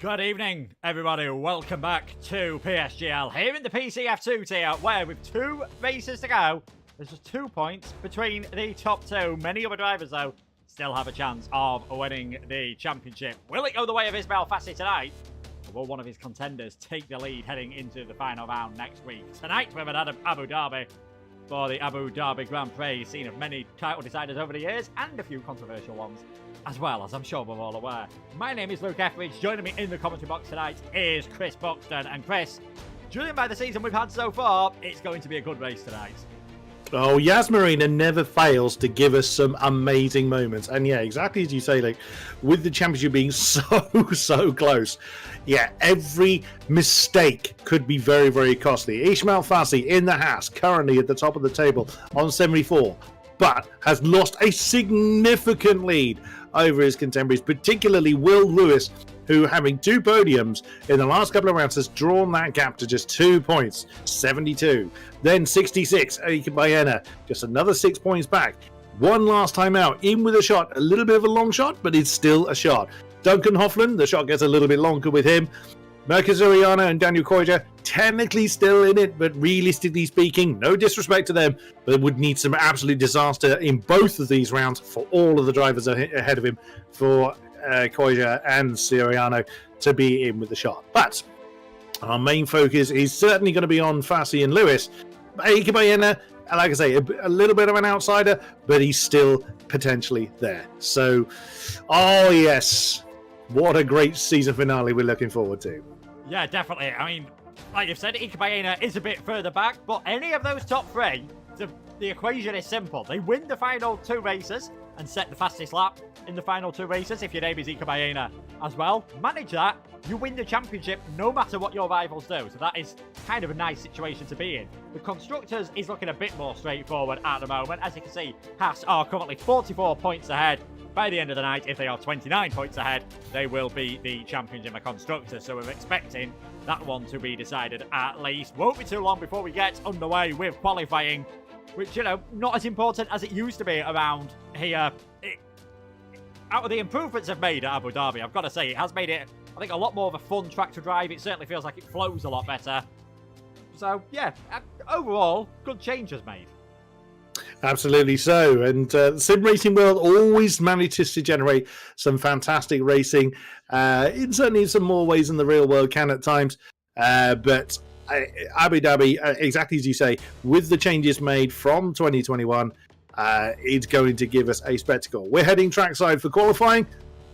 Good evening, everybody. Welcome back to PSGL here in the PCF2 tier, where with 2 races to go, there's just 2 points between the top 2. Many other drivers, though, still have a chance of winning the championship. Will it go the way of Ismail Fassi tonight? Or will one of his contenders take the lead heading into the final round next week? Tonight, we have an Abu Dhabi for the Abu Dhabi Grand Prix, seen of many title deciders over the years and a few controversial ones, as well, as I'm sure we're all aware. My name is Luke Etheridge. Joining me in the commentary box tonight is Chris Buxton. And Chris, judging by the season we've had so far, it's going to be a good race tonight. Oh, Yas Marina never fails to give us some amazing moments. And yeah, exactly as you say, like, with the championship being so close, yeah, every mistake could be very, very costly. Ismail Fassi in the Haas, currently at the top of the table on 74, but has lost a significant lead over his contemporaries, particularly Will Lewis, who, having 2 podiums in the last couple of rounds, has drawn that gap to just 2 points, 72. Then 66, Ika Baena, just another 6 points back. One last time out, in with a shot, a little bit of a long shot, but it's still a shot. Duncan Hoffland, the shot gets a little bit longer with him. Marcus Ariana and Daniel Koija, technically still in it, but realistically speaking, no disrespect to them, but would need some absolute disaster in both of these rounds for all of the drivers ahead of him, for Koija and Siriano to be in with the shot. But our main focus is certainly going to be on Fassi and Lewis. Ika Baena, like I say, a little bit of an outsider, but he's still potentially there. So, oh yes, what a great season finale we're looking forward to. Yeah, definitely. I mean, like you've said, Ika Baena is a bit further back, but any of those top 3, the equation is simple. They win the final 2 races and set the fastest lap in the final 2 races if your name is Ika Baena as well. Manage that, you win the championship no matter what your rivals do. So that is kind of a nice situation to be in. The Constructors is looking a bit more straightforward at the moment. As you can see, Haas are currently 44 points ahead. By the end of the night, if they are 29 points ahead, they will be the champions in the Constructors. So we're expecting that one to be decided at least. Won't be too long before we get underway with qualifying, which, you know, not as important as it used to be around here. Out of the improvements I've made at Abu Dhabi, I've got to say, it has made it, I think, a lot more of a fun track to drive. It certainly feels like it flows a lot better. So, yeah, overall, good changes made. Absolutely so. And the sim racing world always manages to generate some fantastic racing, certainly in some more ways than the real world can at times. But Abu Dhabi, exactly as you say, with the changes made from 2021, it's going to give us a spectacle. We're heading trackside for qualifying.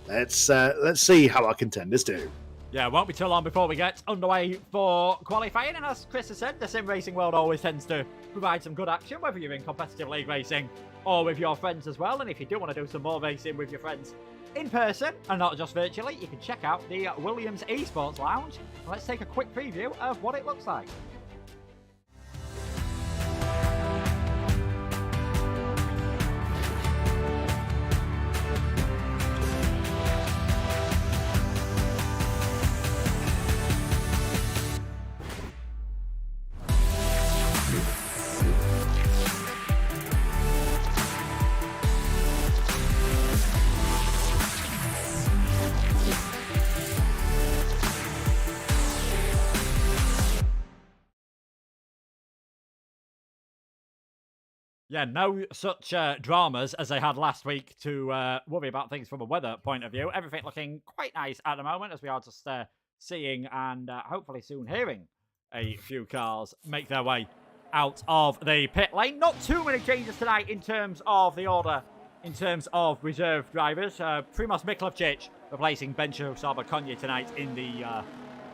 Let's see how our contenders do. Yeah, it won't be too long before we get underway for qualifying. And as Chris has said, the sim racing world always tends to provide some good action, whether you're in competitive league racing or with your friends as well. And if you do want to do some more racing with your friends in person and not just virtually, you can check out the Williams Esports Lounge. Let's take a quick preview of what it looks like. Yeah, no such dramas as they had last week to worry about things from a weather point of view. Everything looking quite nice at the moment, as we are just seeing and hopefully soon hearing a few cars make their way out of the pit lane. Not too many changes tonight in terms of the order, in terms of reserve drivers. Primoz Miklavčić replacing Bencho Sarbakonya tonight in the...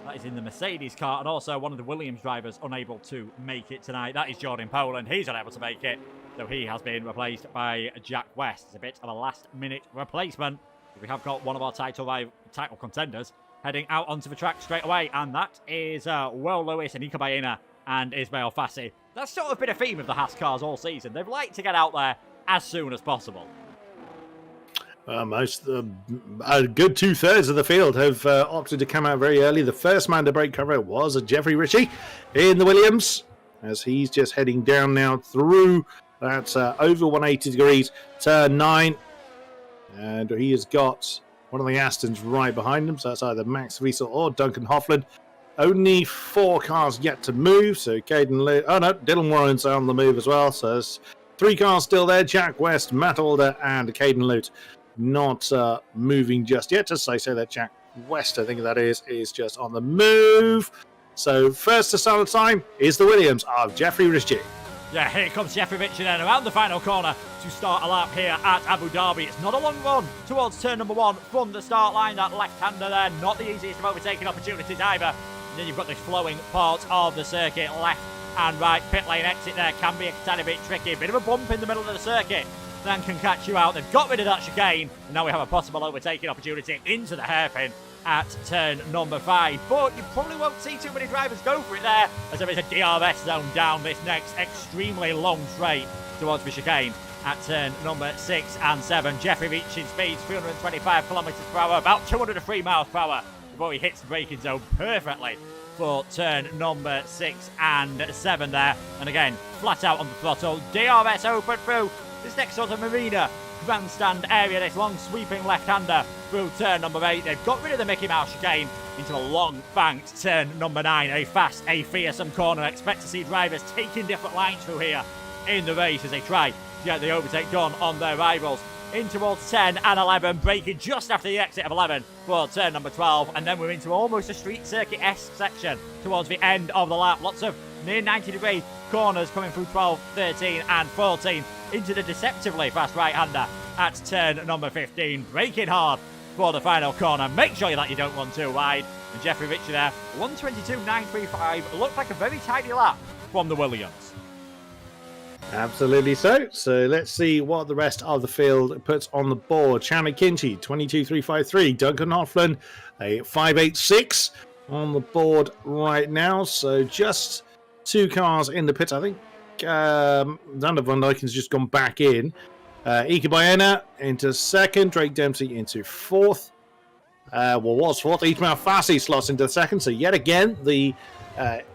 that is in the Mercedes car, and also one of the Williams drivers unable to make it tonight. That is Jordan Poland. He's unable to make it, so he has been replaced by Jack West. It's a bit of a last-minute replacement. We have got one of our title contenders heading out onto the track straight away, and that is Will Lewis and Ika Baena and Ismail Fassi. That's sort of been a theme of the Haas cars all season. They've liked to get out there as soon as possible. A good 2/3 of the field have opted to come out very early. The first man to break cover was Jeffrey Ritchie in the Williams, as he's just heading down now through that over 180 degrees, turn 9. And he has got one of the Astons right behind him. So that's either Max Wiesel or Duncan Hoffland. Only 4 cars yet to move. So Caden Lee. Oh no, Dylan Warren's on the move as well. So there's 3 cars still there. Jack West, Matt Alder, and Caden Lute not moving just yet. Just I say that Jack West, I think that is just on the move. So first to start the time is the Williams of Jeffrey Ritchie. Yeah, here comes Jeffrey Ritchie then around the final corner to start a lap here at Abu Dhabi. It's not a long run towards turn number 1 from the start line. That left-hander there, not the easiest of overtaking opportunities either. And then you've got this flowing part of the circuit, left and right pit lane exit there can be a tiny bit tricky. Bit of a bump in the middle of the circuit then can catch you out. They've got rid of that chicane, and now we have a possible overtaking opportunity into the hairpin at turn number 5. But you probably won't see too many drivers go for it there, as there is a DRS zone down this next extremely long straight towards the chicane at turn number 6 and 7. Jeffrey Ritchie's speeds 325 kilometers per hour, about 203 miles per hour before he hits the braking zone perfectly for turn number 6 and 7 there. And again, flat out on the throttle. DRS open through this next sort of marina grandstand area, this long sweeping left-hander through turn number 8. They've got rid of the Mickey Mouse chicane into a long banked turn number 9. A fast, a fearsome corner. Expect to see drivers taking different lines through here in the race as they try to get the overtake done on their rivals. In towards 10 and 11, braking just after the exit of 11 for turn number 12, and then we're into almost a street circuit-esque section towards the end of the lap. Lots of near 90-degree corners coming through 12, 13 and 14 into the deceptively fast right-hander at turn number 15. Braking hard for the final corner. Make sure that you don't run too wide. And Jeffrey Ritchie there, 122.935. Looked like a very tidy lap from the Williams. Absolutely so. So let's see what the rest of the field puts on the board. Chandler Kinchy, 22.353. Duncan Hoffland, a 5.86 on the board right now. So just 2 cars in the pits. I think Xander Van Dyken's just gone back in. Ika Baena into 2nd. Drake Dempsey into 4th. Was 4th. Ismail Fassi slots into 2nd. So yet again, the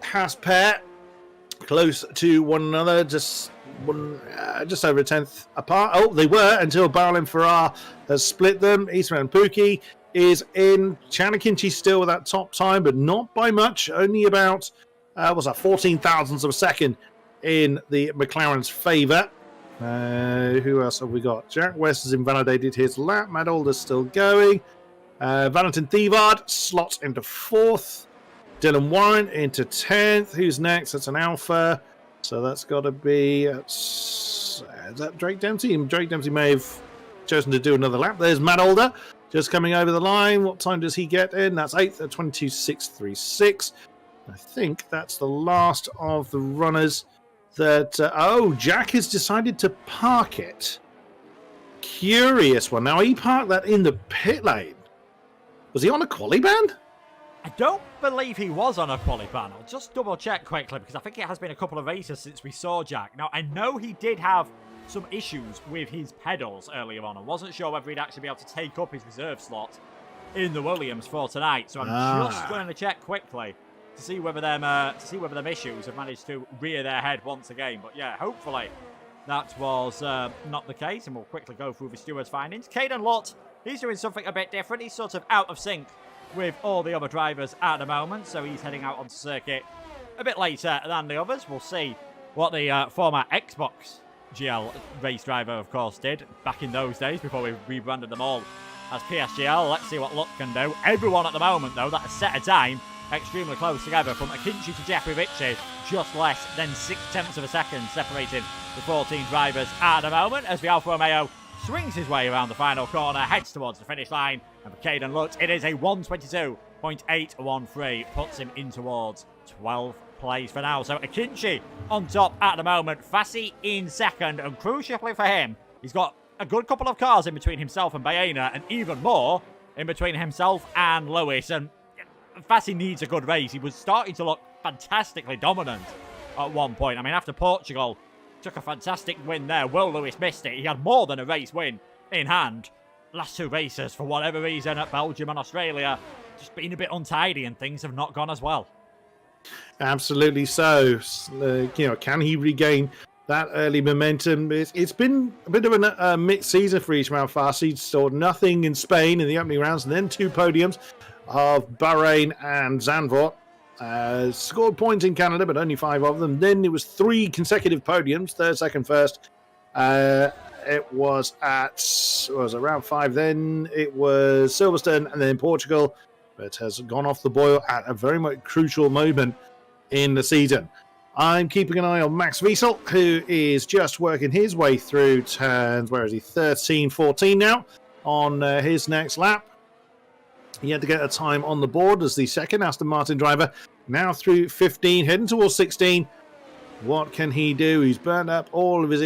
Haas pair close to one another, just over a tenth apart. Oh, they were until Barlin Farrar has split them. Eastman Pookie is in. Chandler Kinchy still with that top time, but not by much. Only about 14 thousandths of a second in the McLaren's favour. Who else have we got? Jack West has invalidated his lap. Matt Alder's still going. Valentin Thivard slots into 4th. Dylan Warren into 10th. Who's next? That's an Alpha. So that's got to be... is that Drake Dempsey? Drake Dempsey may have chosen to do another lap. There's Matt Alder just coming over the line. What time does he get in? That's 8th at 22.636. I think that's the last of the runners that... Jack has decided to park it. Curious one. Now, he parked that in the pit lane. Was he on a quali ban? I don't believe he was on a quali ban. I'll just double check quickly because I think it has been a couple of races since we saw Jack. Now, I know he did have some issues with his pedals earlier on. I wasn't sure whether he'd actually be able to take up his reserve slot in the Williams for tonight. So I'm just going to check quickly to see whether them issues have managed to rear their head once again. But yeah, hopefully that was not the case, and we'll quickly go through the stewards' findings. Caden Lott, he's doing something a bit different. He's sort of out of sync with all the other drivers at the moment, so he's heading out onto circuit a bit later than the others. We'll see what the former Xbox GL race driver, of course, did back in those days before we rebranded them all as PSGL. Let's see what Luck can do. Everyone at the moment, though, that has set a time extremely close together, from Akinci to Jeffrey Ritchie, just less than 0.6 of a second separating the 14 drivers at the moment, as the Alfa Romeo swings his way around the final corner, heads towards the finish line, and for Caden Lutz, it is a 1:22.813, puts him in towards 12th place for now. So Akinci on top at the moment, Fassi in 2nd, and crucially for him, he's got a good couple of cars in between himself and Baena, and even more in between himself and Lewis, and Fassi needs a good race. He was starting to look fantastically dominant at one point. I mean, after Portugal took a fantastic win there, Will Lewis missed it. He had more than a race win in hand. Last 2 races, for whatever reason, at Belgium and Australia, just been a bit untidy, and things have not gone as well. Absolutely so. Can he regain that early momentum. It's been a bit of a mixed season for Ismail Farsi. Stored nothing in Spain in the opening rounds, and then 2 podiums of Bahrain and Zandvoort. Scored points in Canada, but only 5 of them. Then it was 3 consecutive podiums, third, second, first. It was around 5. Then it was Silverstone, and then Portugal, but has gone off the boil at a very much crucial moment in the season. I'm keeping an eye on Max Wiesel, who is just working his way through turns, 13, 14 now, on his next lap. He had to get a time on the board as the second Aston Martin driver, now through 15, heading towards 16. What can he do? He's burnt up all of his,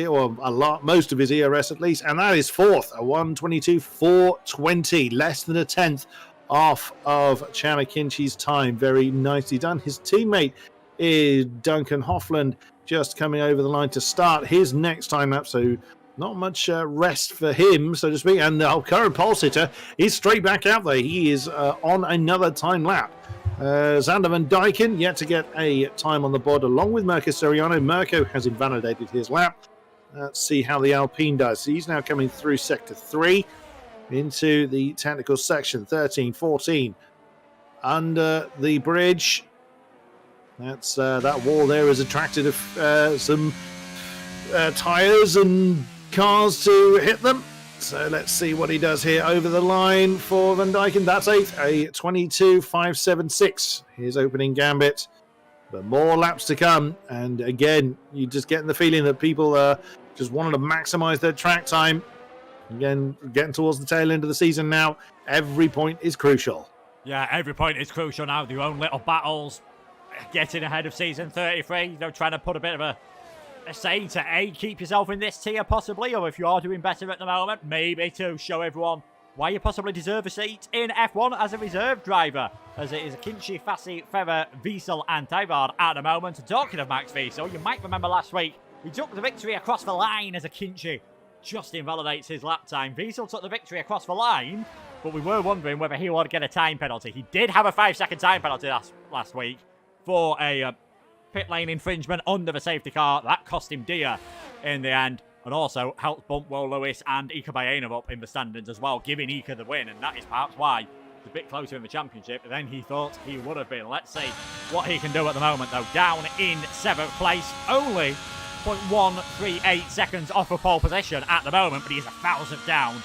most of his ERS at least, and that is 4th, a 1:22.420, less than a 10th off of Chamakinchi's time. Very nicely done. His teammate is Duncan Hoffland, just coming over the line to start his next time lap, so not much rest for him, so to speak. And the current pole sitter is straight back out there. He is on another time lap. Xander Van Dijken yet to get a time on the board along with Mirko Soriano. Mirko has invalidated his lap. Let's see how the Alpine does. He's now coming through sector 3 into the technical section. 13, 14 under the bridge. That's that wall there has attracted some tyres and cars to hit them. So let's see what he does here over the line for Van Dijken. That's 8th, a 22.576. His opening gambit. But more laps to come. And again, you're just getting the feeling that people just wanted to maximize their track time. Again, getting towards the tail end of the season now. Every point is crucial. Yeah, every point is crucial now. Their own little battles. Getting ahead of season 33. They're trying to put a bit of a say to A, keep yourself in this tier possibly, or if you are doing better at the moment, maybe to show everyone why you possibly deserve a seat in F1 as a reserve driver, as it is Kinchi, Fassi, Ferrer, Wiesel and Tybard at the moment. Talking of Max Wiesel, you might remember last week we took the victory across the line as a Kinchi just invalidates his lap time. Wiesel took the victory across the line, but we were wondering whether he would get a time penalty. He did have a 5-second time penalty last week for a pit lane infringement under the safety car. That cost him dear in the end, and also helped bump Will Lewis and Ika Bayenov up in the standings as well, giving Ika the win, and that is perhaps why he's a bit closer in the championship than he thought he would have been. Let's see what he can do at the moment, though. Down in 7th place, only 0.138 seconds off of pole position at the moment, but he's 1,000th down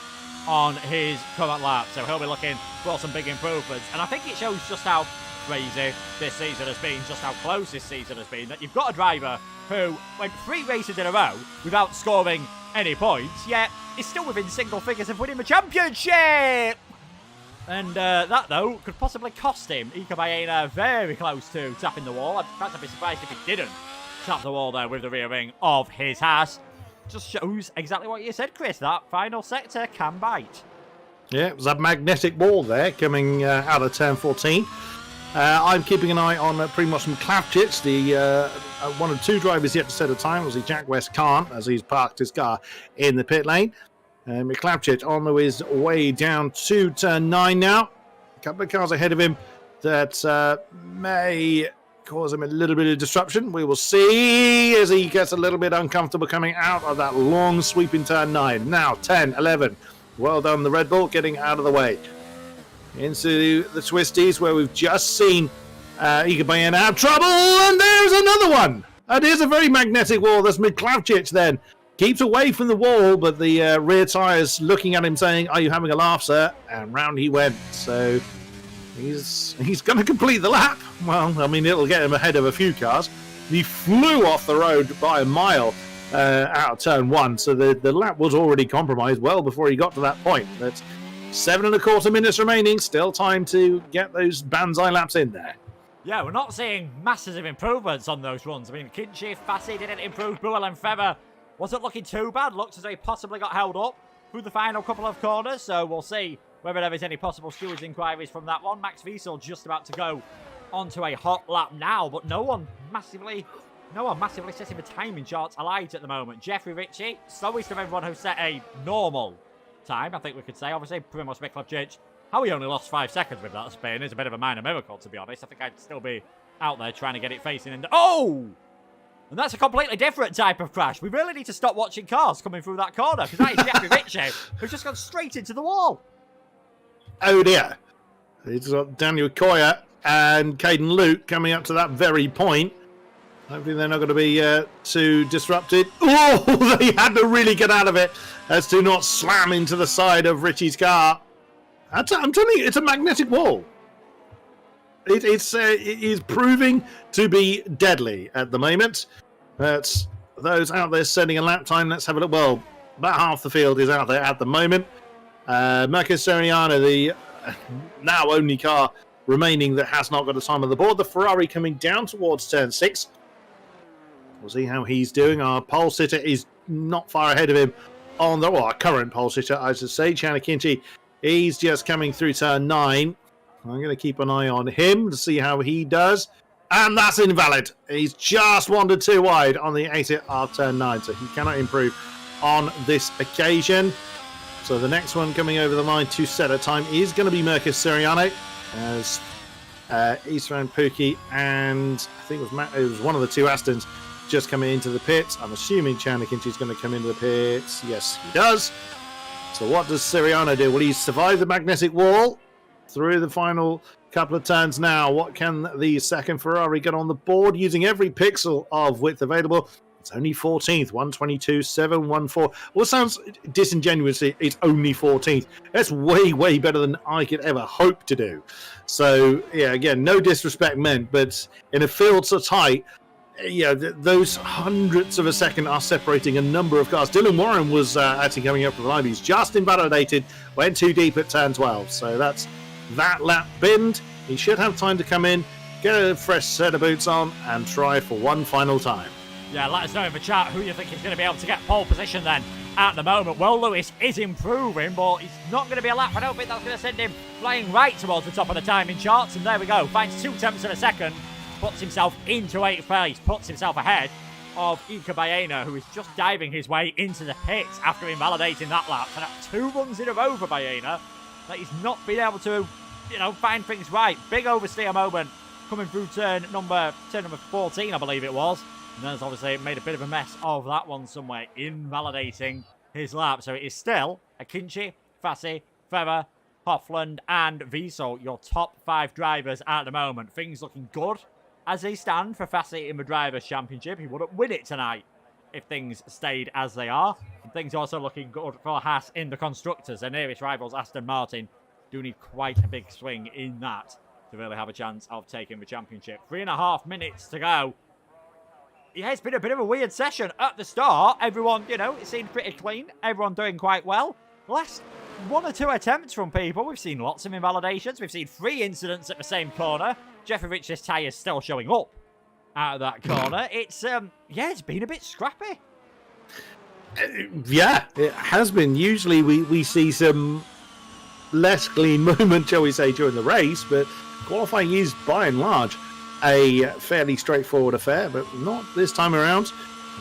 on his current lap, so he'll be looking for some big improvements. And I think it shows just how crazy this season has been, just how close this season has been, that you've got a driver who went 3 races in a row without scoring any points, yet is still within single figures of winning the championship! And that, though, could possibly cost him. Ika Baena very close to tapping the wall. In fact, I'd be surprised if he didn't tap the wall there with the rear wing of his Haas. Just shows exactly what you said, Chris. That final sector can bite. Yeah, it was a magnetic wall there coming out of turn 14. I'm keeping an eye on Primoz Mklavčić, the one of 2 drivers yet to set a time. Was Jack West can't, as he's parked his car in the pit lane. Mklavčić on his way down to turn 9 now. A couple of cars ahead of him that may cause him a little bit of disruption. We will see as he gets a little bit uncomfortable coming out of that long sweeping turn 9. Now 10, 11. Well done, the Red Bull, getting out of the way. Into the twisties where we've just seen Ika Baena have trouble, and there's another one. It is a very magnetic wall. That's Mklavčić then. Keeps away from the wall, but the rear tyres looking at him saying, "Are you having a laugh, sir?" And round he went. So he's going to complete the lap. Well, I mean, it'll get him ahead of a few cars. He flew off the road by a mile out of turn 1, so the lap was already compromised well before he got to that point. That's 7.25 minutes remaining. Still time to get those Banzai laps in there. Yeah, we're not seeing masses of improvements on those runs. I mean, Kinchi, Fassi didn't improve. Buell and Ferrer wasn't looking too bad. Looked as though he possibly got held up through the final couple of corners. So we'll see whether there is any possible stewards' inquiries from that one. Max Wiesel just about to go onto a hot lap now, but no one massively setting the timing charts alight at the moment. Jeffrey Ritchie, slowest of everyone who set a normal time, I think we could say. Obviously, Primoz Mklavčić, how he only lost 5 seconds with that spin is a bit of a minor miracle, to be honest. I think I'd still be out there trying to get it facing. And oh! And that's a completely different type of crash. We really need to stop watching cars coming through that corner, because that is Jeffrey Ritchie, who's just gone straight into the wall. Oh dear. It's got Daniel Coyer and Caden Luke coming up to that very point. Hopefully they're not going to be too disrupted. Oh, they had to really get out of it as to not slam into the side of Richie's car. I'm telling you, it's a magnetic wall. It is proving to be deadly at the moment. But those out there sending a lap time, let's have a look. Well, about half the field is out there at the moment. Marcus Soriano, the now only car remaining that has not got a time on the board. The Ferrari coming down towards turn 6. We'll see how he's doing. Our pole sitter is not far ahead of him on the, well, our current pole sitter, I should say, Chanakinchi. He's just coming through turn 9. I'm going to keep an eye on him to see how he does. And that's invalid. He's just wandered too wide on the exit of turn 9, so he cannot improve on this occasion. So the next one coming over the line to set a time is going to be Marcus Soriano, as Isran Pookie and I think it was one of the two Astons just coming into the pits. I'm assuming Chanakinchi's going to come into the pits. Yes, he does. So what does Soriano do? Will he survive the magnetic wall through the final couple of turns now? What can the second Ferrari get on the board using every pixel of width available? It's only 14th, 122.714. Well, it sounds disingenuous. It's only 14th. That's way, way better than I could ever hope to do. So, yeah, again, no disrespect meant, but in a field so tight, yeah, those hundredths of a second are separating a number of cars. Dylan Warren was actually coming up from the line. He's just invalidated, went too deep at turn 12. So that's that lap binned. He should have time to come in, get a fresh set of boots on, and try for one final time. Yeah, let us know in the chat who you think is going to be able to get pole position then at the moment. Well, Lewis is improving, but he's not going to be a lap. I don't think that's going to send him flying right towards the top of the timing charts. And there we go. Finds 2 tenths of a second. Puts himself into 8th place. Puts himself ahead of Ika Baena, who is just diving his way into the pits after invalidating that lap. And at 2 runs in a row for Baena, that he's not been able to, find things right. Big oversteer moment coming through turn number 14, I believe it was. And then obviously made a bit of a mess of that one somewhere, invalidating his lap. So it is still Akinci, Fassi, Ferrer, Hoffland and Wiesel, your top 5 drivers at the moment. Things looking good as they stand for Fassi in the Drivers' Championship. He wouldn't win it tonight if things stayed as they are. And things also looking good for Haas in the Constructors. Their nearest rivals, Aston Martin, do need quite a big swing in that to really have a chance of taking the championship. 3.5 minutes to go. Yeah, it's been a bit of a weird session at the start. Everyone, it seemed pretty clean. Everyone doing quite well. Last 1 or 2 attempts from people. We've seen lots of invalidations. We've seen 3 incidents at the same corner. Jeffrey Rich's tyres still showing up out of that corner. It's, it's been a bit scrappy. Yeah, it has been. Usually we see some less clean movement, shall we say, during the race, but qualifying is, by and large, a fairly straightforward affair, but not this time around.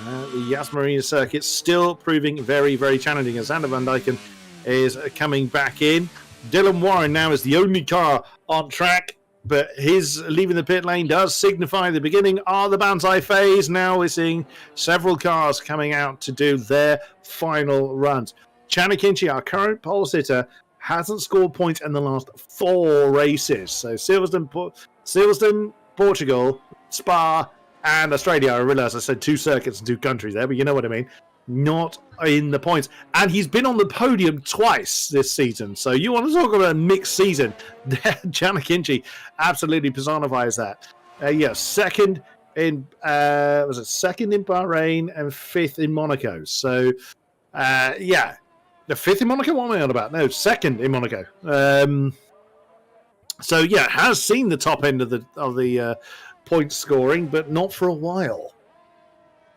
The Yas Marina circuit still proving very, very challenging as Sander van Dijken is coming back in. Dylan Warren now is the only car on track, but his leaving the pit lane does signify the beginning of the Banzai phase. Now we're seeing several cars coming out to do their final runs. Chanakinchi, our current pole sitter, hasn't scored points in the last 4 races. So Silverstone, Portugal, Spa, and Australia. I realise I said 2 circuits and 2 countries there, but you know what I mean. Not in the points. And he's been on the podium twice this season. So you want to talk about a mixed season. Chanakinchi absolutely personifies that. Second in second in Bahrain and 5th in Monaco. So the 5th in Monaco. What am I on about? No, 2nd in Monaco. Has seen the top end of the point scoring, but not for a while.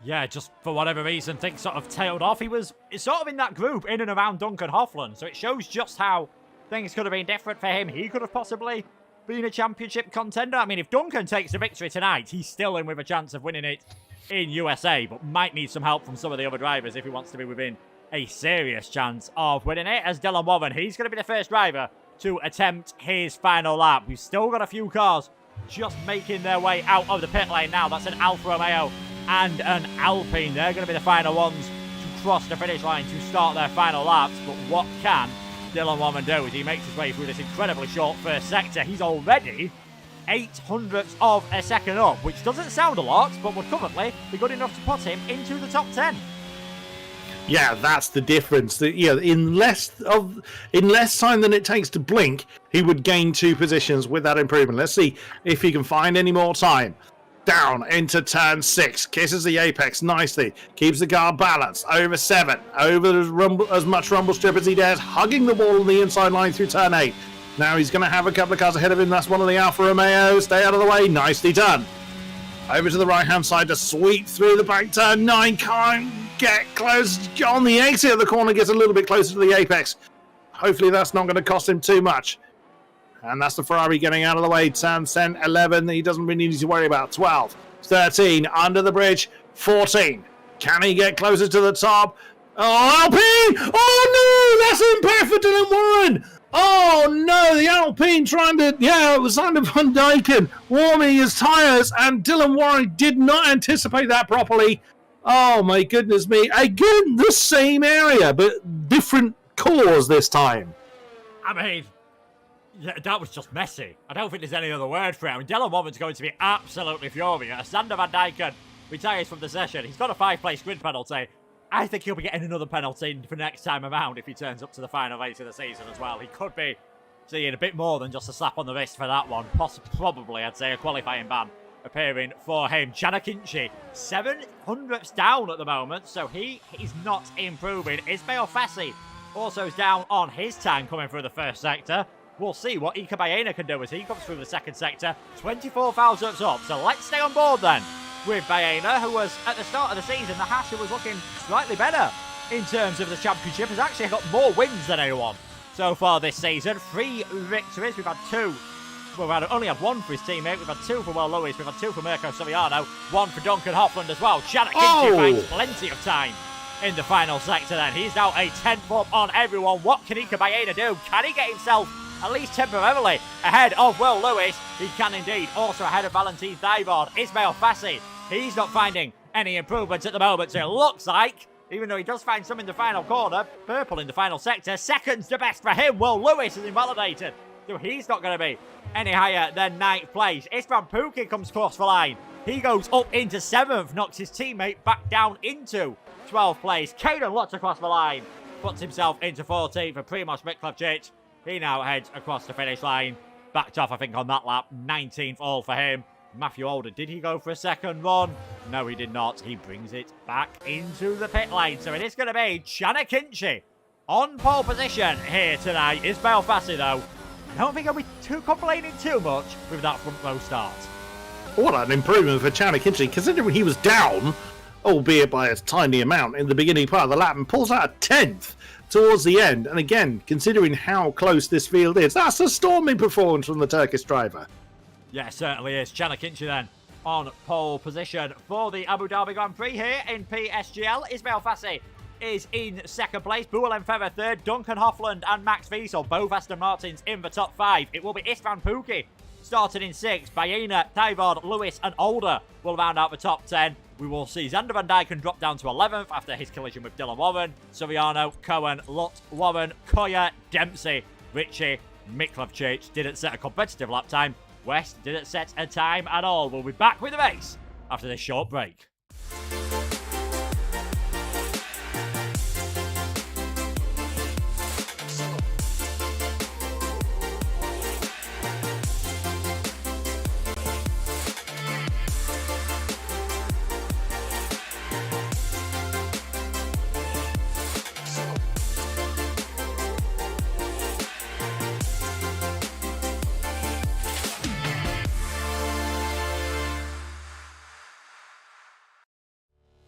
Yeah, just for whatever reason, things sort of tailed off. He was sort of in that group in and around Duncan Hoffland, so it shows just how things could have been different for him. He could have possibly been a championship contender. I mean, if Duncan takes the victory tonight, he's still in with a chance of winning it in USA, but might need some help from some of the other drivers if he wants to be within a serious chance of winning it. As Dylan Warren, he's going to be the first driver to attempt his final lap. We've still got a few cars just making their way out of the pit lane now. That's an Alfa Romeo and an Alpine. They're going to be the final ones to cross the finish line to start their final laps. But what can Dylan Warman do as he makes his way through this incredibly short first sector? He's already 0.08 of a second up, which doesn't sound a lot, but would currently be good enough to put him into the top 10. Yeah, that's the difference. In less time than it takes to blink, he would gain 2 positions with that improvement. Let's see if he can find any more time. Down into turn 6, kisses the apex nicely, keeps the car balanced, over 7, over as much rumble strip as he dares, hugging the wall on the inside line through turn 8. Now he's going to have a couple of cars ahead of him. That's one of the Alfa Romeos. Stay out of the way. Nicely done. Over to the right-hand side to sweep through the back turn 9. Can't get close. On the exit of the corner, gets a little bit closer to the apex. Hopefully that's not going to cost him too much. And that's the Ferrari getting out of the way. Turn 10, 11. He doesn't really need to worry about. 12, 13. Under the bridge. 14. Can he get closer to the top? Oh, Alpine! Oh, no! That's impact for Dylan Warren! Oh no, the Alpine it was Sander van Dijken warming his tyres, and Dylan Warren did not anticipate that properly. Oh my goodness me. Again, the same area, but different cause this time. I mean, yeah, that was just messy. I don't think there's any other word for it. I mean, Dylan Warren's going to be absolutely furious. Sander van Dijken retires from the session. He's got a 5-place grid penalty. I think he'll be getting another penalty for next time around if he turns up to the final race of the season as well. He could be seeing a bit more than just a slap on the wrist for that one. Probably, I'd say, a qualifying ban appearing for him. Giannichini, 700ths down at the moment, so he is not improving. Ismail Fassi also is down on his time coming through the first sector. We'll see what Ika Baena can do as he comes through the second sector. 24 thousandths up, so let's stay on board then with Baena, who was, at the start of the season, the Haas who was looking slightly better in terms of the championship, has actually got more wins than anyone so far this season. 3 victories. We've had 2. We've only had 1 for his teammate. We've had 2 for Will Lewis. We've had 2 for Mirko Soriano. 1 for Duncan Hoffland as well. Giannichini finds plenty of time in the final sector then. He's now a 10th up on everyone. What can Ika Baena do? Can he get himself at least temporarily ahead of Will Lewis? He can indeed. Also ahead of Valentin Thibord. Ismail Fassi, he's not finding any improvements at the moment, so it looks like, even though he does find some in the final corner, purple in the final sector, second's the best for him. Will Lewis is invalidated, so he's not going to be any higher than 9th place. Istvan Pukki comes across the line. He goes up into 7th, knocks his teammate back down into 12th place. Caden Lutz across the line, puts himself into 14th for Primoz Miklavčić. He now heads across the finish line. Backed off, I think, on that lap. 19th all for him. Matthew Alder, did he go for a second run? No, he did not. He brings it back into the pit lane. So it is going to be Giannichini on pole position here tonight. Ismail Fassi, though, I don't think I'll be complaining too much with that front row start. What an improvement for Giannichini, considering he was down, albeit by a tiny amount, in the beginning part of the lap, and pulls out a 10th towards the end. And again, considering how close this field is, that's a storming performance from the Turkish driver. Yeah, it certainly is. Giannichini then on pole position for the Abu Dhabi Grand Prix here in PSGL. Ismail Fassi is in second place. Boelen Feather third. Duncan Hoffland and Max Wiesel, both Aston Martins, in the top 5. It will be Istvan Pukki starting in 6th. Baena, Thibord, Lewis and Alder will round out the top 10. We will see Sander van Dijken drop down to 11th after his collision with Dylan Warren. Soriano, Cohen, Lutt, Warren, Koya, Dempsey, Ritchie, Miklavčić didn't set a competitive lap time. West didn't set a time at all. We'll be back with the race after this short break.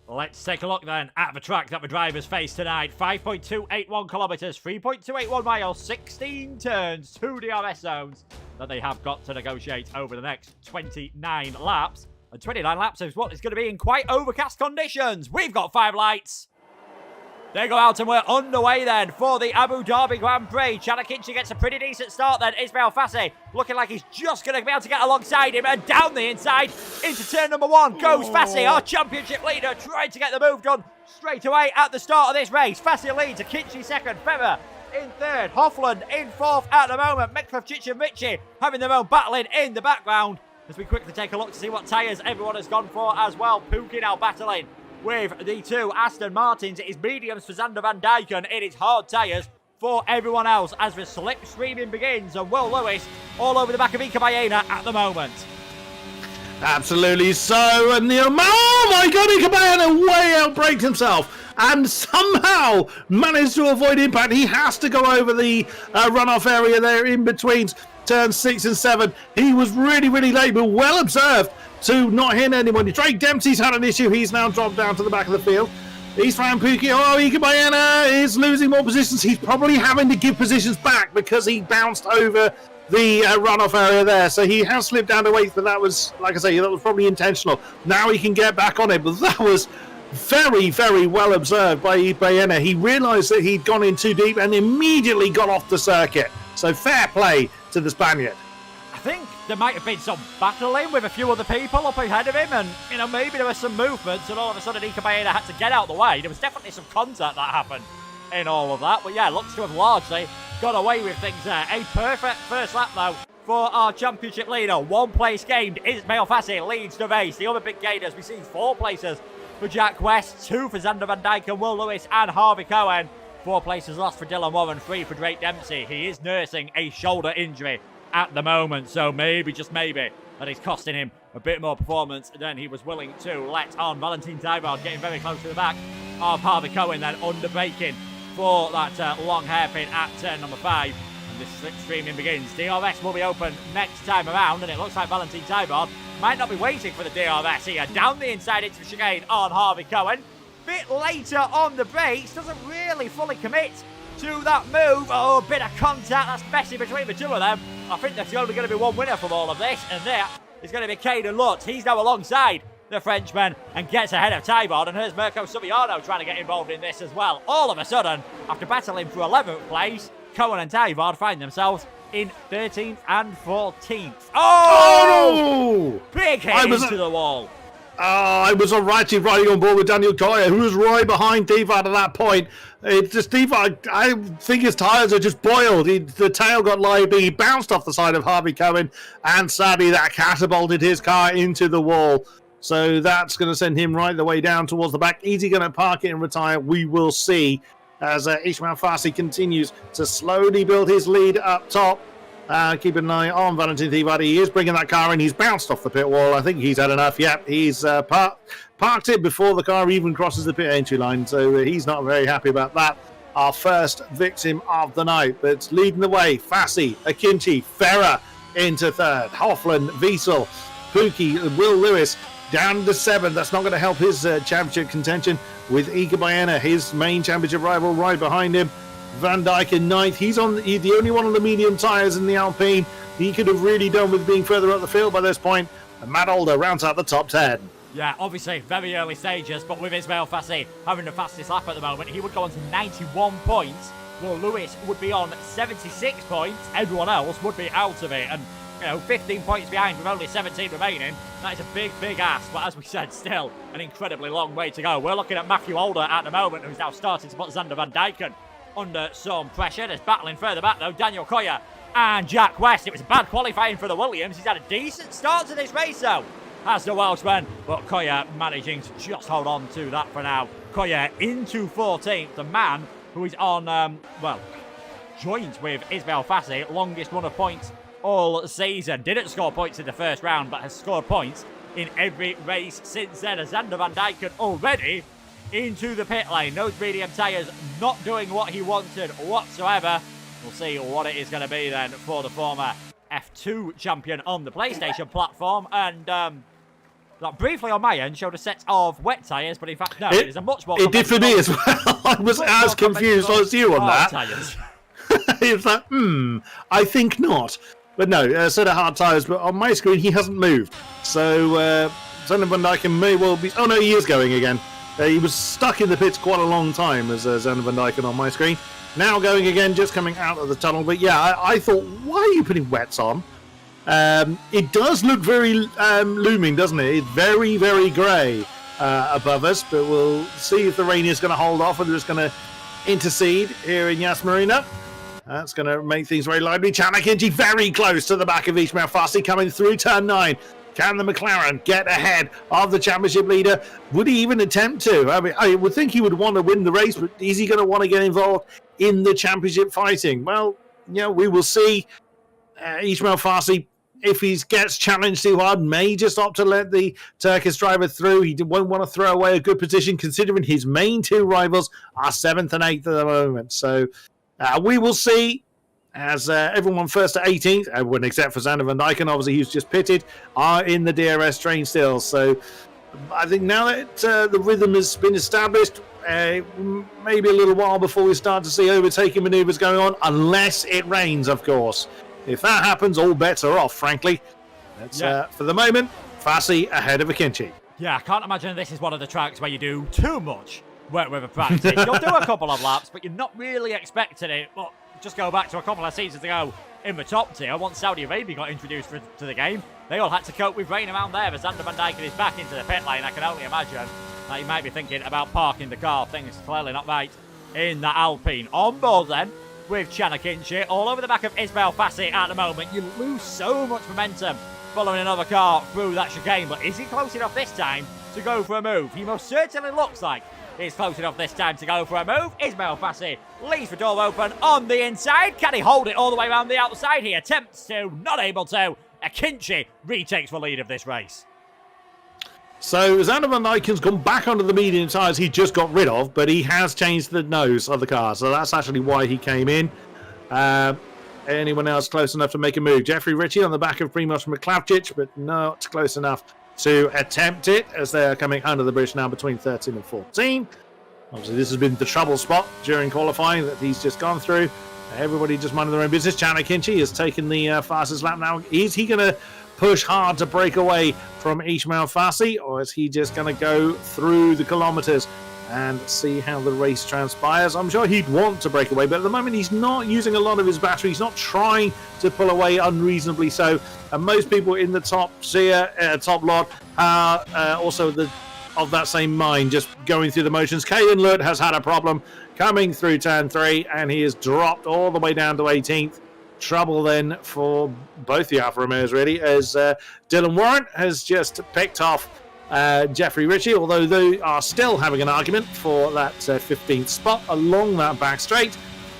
Let's take a look then at the track that the drivers face tonight. 5.281 kilometres, 3.281 miles, 16 turns, 2 DRS zones that they have got to negotiate over the next 29 laps. And 29 laps is what is going to be in quite overcast conditions. We've got 5 lights. They go out and we're underway then for the Abu Dhabi Grand Prix. Chanakinchi gets a pretty decent start then. Ismail Fassi looking like he's just going to be able to get alongside him, and down the inside into turn number 1 goes Fassi, our championship leader, trying to get the move done straight away at the start of this race. Fassi leads, Akinci second, Ferrer in third, Hofland in fourth at the moment. Meklovcic and Ritchie having their own battling in the background as we quickly take a look to see what tyres everyone has gone for as well. Pookie now battling with the 2 Aston Martins. It is mediums for Xander Van Dijken. It is hard tyres for everyone else as the slipstreaming begins, and Will Lewis all over the back of Ika Baena at the moment. Absolutely so, and the oh my god, Ika Baena way outbraked himself and somehow managed to avoid impact. He has to go over the runoff area there in between turns 6 and 7. He was really late, but well observed to not hit anyone. Drake Dempsey's had an issue. He's now dropped down to the back of the field. He's found Pookie. Oh, Ika Baena is losing more positions. He's probably having to give positions back because he bounced over the runoff area there. So he has slipped down to 8th, but that was, like I say, that was probably intentional. Now he can get back on it, but that was very well observed by Baena. He realised that he'd gone in too deep and immediately got off the circuit. So fair play to the Spaniard. I think there might have been some battling with a few other people up ahead of him, and maybe there was some movements, and all of a sudden Ika Baena had to get out of the way. There was definitely some contact that happened in all of that, but yeah, looks to have largely got away with things there. A perfect first lap though for our championship leader. 1 place gained. Ismail Fassi leads the race. The other big gainers, we see 4 places for Jack West, 2 for Xander Van Dijken, Will Lewis and Harvey Cohen. 4 places lost for Dylan Warren, 3 for Drake Dempsey. He is nursing a shoulder injury at the moment, so maybe, just maybe, that is costing him a bit more performance than he was willing to let on. Valentin Tybard getting very close to the back of Harvey Cohen, then under braking for that long hairpin at turn number 5. And this slipstreaming begins. DRS will be open next time around, and it looks like Valentin Tybard might not be waiting for the DRS here. Down the inside into the chicane on Harvey Cohen. Bit later on the brakes, doesn't really fully commit to that move. Oh, a bit of contact, that's messy between the two of them. I think there's only going to be one winner from all of this, and that is going to be Caden Lutz. He's now alongside the Frenchman and gets ahead of Tybard, and here's Mirko Subiano trying to get involved in this as well. All of a sudden, after battling for 11th place, Cohen and Tybard find themselves in 13th and 14th. Oh! Big hit into the wall. I was alright riding on board with Daniel Koya, who was right behind Tybard at that point. It's just Tybard, I think his tyres are just boiled. The tail got lively, he bounced off the side of Harvey Cohen, and sadly that catapulted his car into the wall. So that's going to send him right the way down towards the back. Is he going to park it and retire? We will see as Ismail Fassi continues to slowly build his lead up top. Keep an eye on Valentin Tybard. He is bringing that car in. He's bounced off the pit wall. I think he's had enough. Yep, he's parked it before the car even crosses the pit entry line. So he's not very happy about that. Our first victim of the night. But leading the way, Fassi, Akinci, Ferrer into third. Hofland, Wiesel, Pookie, Will Lewis down to 7th. That's not going to help his championship contention with Ika Baena, his main championship rival, right behind him. Van Dijken 9th. He's the only one on the medium tyres in the Alpine. He could have really done with being further up the field by this point. And Matt Alder rounds out the top 10. Yeah, obviously very early stages, but with Ismail Fassi having the fastest lap at the moment, he would go on to 91 points. Well, Lewis would be on 76 points. Everyone else would be out of it. And 15 points behind with only 17 remaining. That is a big ask, but as we said, still an incredibly long way to go. We're looking at Matthew Alder at the moment, who's now starting to put Xander Van Dijken under some pressure. There's battling further back though, Daniel Koya and Jack West. It was bad qualifying for the Williams. He's had a decent start to this race though, as the Welshman, but Koya managing to just hold on to that for now. Koya into 14th, the man who is on, joint with Ismail Fassi, longest run of points all season. Didn't score points in the first round, but has scored points in every race since then. As Xander Van Dijken already into the pit lane. Those medium tyres not doing what he wanted whatsoever. We'll see what it is going to be then for the former F2 champion on the PlayStation platform. And briefly on my end showed a set of wet tyres, but in fact no, it is a much more... It did for me as well. I was as confused as you on that. It's like, I think not. But no, a set of hard tyres, but on my screen he hasn't moved. So Xander Van Dijken may well be... Oh no, he is going again. He was stuck in the pits quite a long time as Zander Van Dijken on my screen. Now going again, just coming out of the tunnel. But yeah, I thought, why are you putting wets on? It does look very looming, doesn't it? It's very, very grey above us. But we'll see if the rain is going to hold off or they're just going to intercede here in Yas Marina. That's going to make things very lively. Chan Akinci very close to the back of Ismail Fassi coming through turn 9. Can the McLaren get ahead of the championship leader? Would he even attempt to? I mean, I would think he would want to win the race, but is he going to want to get involved in the championship fighting? Well, we will see. Ismail Fassi, if he gets challenged too hard, may just opt to let the Turkish driver through. He won't want to throw away a good position, considering his main 2 rivals are 7th and 8th at the moment. So we will see. As everyone first to 18th, everyone except for Zander Van Dijken, obviously he's just pitted, are in the DRS train still. So I think now that the rhythm has been established, maybe a little while before we start to see overtaking manoeuvres going on, unless it rains, of course. If that happens, all bets are off, frankly. That's, for the moment, Fassi ahead of Akinci. Yeah, I can't imagine this is one of the tracks where you do too much wet weather practice. You'll do a couple of laps, but you're not really expecting it. But just go back to a couple of seasons ago in the top tier, once Saudi Arabia got introduced to the game, they all had to cope with rain around there. As Zander Van Dijken is back into the pit lane, I can only imagine that he might be thinking about parking the car. Things clearly not right in the Alpine. On board then with Chan Akinci, all over the back of Ismail Fassi at the moment. You lose so much momentum following another car through that chicane, but is he close enough this time to go for a move? He most certainly looks like he's close enough this time to go for a move. Ismail Fassi leaves the door open on the inside. Can he hold it all the way around the outside? He attempts to, not able to. Akinci retakes the lead of this race. So Zander Van Dijken's gone back onto the medium tyres he just got rid of, but he has changed the nose of the car. So that's actually why he came in. Anyone else close enough to make a move? Jeffrey Ritchie on the back of Primož Miclavčić, but not close enough to attempt it as they're coming under the bridge now between 13 and 14. Obviously, this has been the trouble spot during qualifying that he's just gone through. Everybody just minding their own business. Chan Akinci has taken the fastest lap now. Is he going to push hard to break away from Ismail Fassi, or is he just going to go through the kilometres and see how the race transpires? I'm sure he'd want to break away, but at the moment he's not using a lot of his battery. He's not trying to pull away unreasonably so. And most people in the top tier, top lot, are also of that same mind, just going through the motions. Caden Lut has had a problem coming through turn 3, and he has dropped all the way down to 18th. Trouble then for both the Alfa Romeos, really, as Dylan Warren has just picked off Jeffrey Ritchie, although they are still having an argument for that 15th spot along that back straight.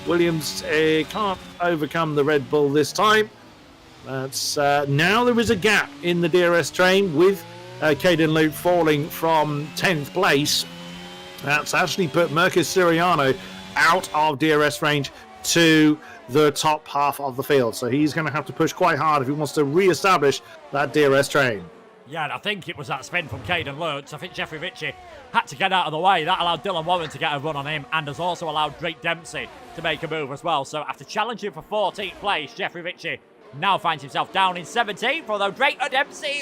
Williams can't overcome the Red Bull this time. That's now there is a gap in the DRS train with Caden Lut falling from 10th place. That's actually put Marcus Siriano out of DRS range to the top half of the field. So he's going to have to push quite hard if he wants to re-establish that DRS train. Yeah, and I think it was that spin from Caden Lut. I think Jeffrey Ritchie had to get out of the way. That allowed Dylan Warren to get a run on him, and has also allowed Drake Dempsey to make a move as well. So after challenging for 14th place, Jeffrey Ritchie now finds himself down in 17th, although Drake and Dempsey,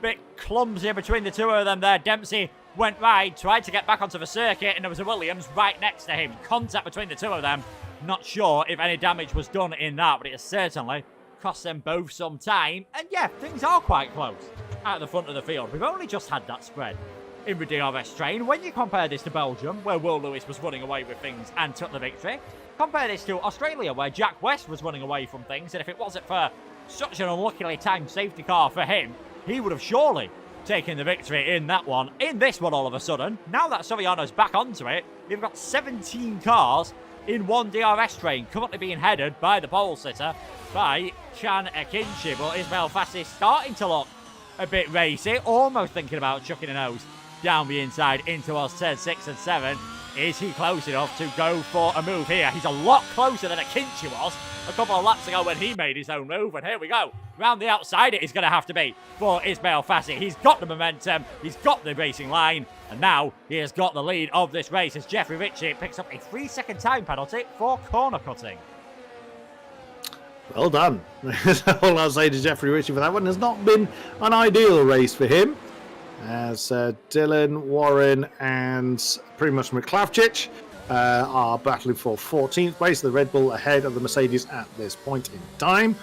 bit clumsy between the two of them there. Dempsey went right, tried to get back onto the circuit, and there was a Williams right next to him. Contact between the two of them. Not sure if any damage was done in that, but it has certainly cost them both some time. And yeah, things are quite close at the front of the field. We've only just had that spread in the DRS train. When you compare this to Belgium, where Will Lewis was running away with things and took the victory, compare this to Australia, where Jack West was running away from things, and if it wasn't for such an unluckily timed safety car for him, he would have surely taken the victory in that one. In this one, all of a sudden, now that Soriano's back onto it, you've got 17 cars in one DRS train, currently being headed by the pole sitter, by Chan Akinci. But Ismail Fassi starting to look a bit racy, almost thinking about chucking a nose down the inside into us turn 6 and 7. Is he close enough to go for a move here? He's a lot closer than Akinci was a couple of laps ago when he made his own move. And here we go. Round the outside it is going to have to be for Ismail Fassi. He's got the momentum. He's got the racing line. And now he has got the lead of this race as Jeffrey Ritchie picks up a 3-second time penalty for corner cutting. Well done. That's all I'll say to Jeffrey Ritchie for that one. Has not been an ideal race for him. as Dylan, Warren, and Primoz Roglic are battling for 14th place. The Red Bull ahead of the Mercedes at this point in time,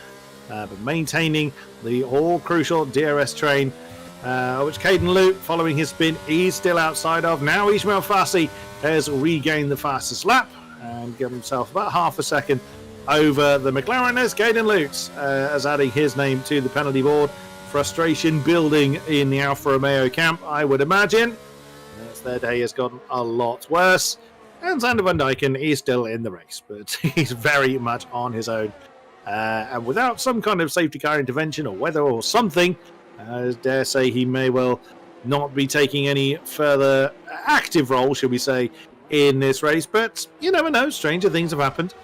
but maintaining the all-crucial DRS train, which Caden Luke, following his spin, is still outside of. Now Ismail Fassi has regained the fastest lap and given himself about half a second over the McLaren as Caden Lukes as adding his name to the penalty board. Frustration building in the Alfa Romeo camp, I would imagine, as their day has gotten a lot worse. And Sander van Dijken is still in the race, but he's very much on his own. And without some kind of safety car intervention or weather or something, I dare say he may well not be taking any further active role, shall we say, in this race. But you never know, stranger things have happened.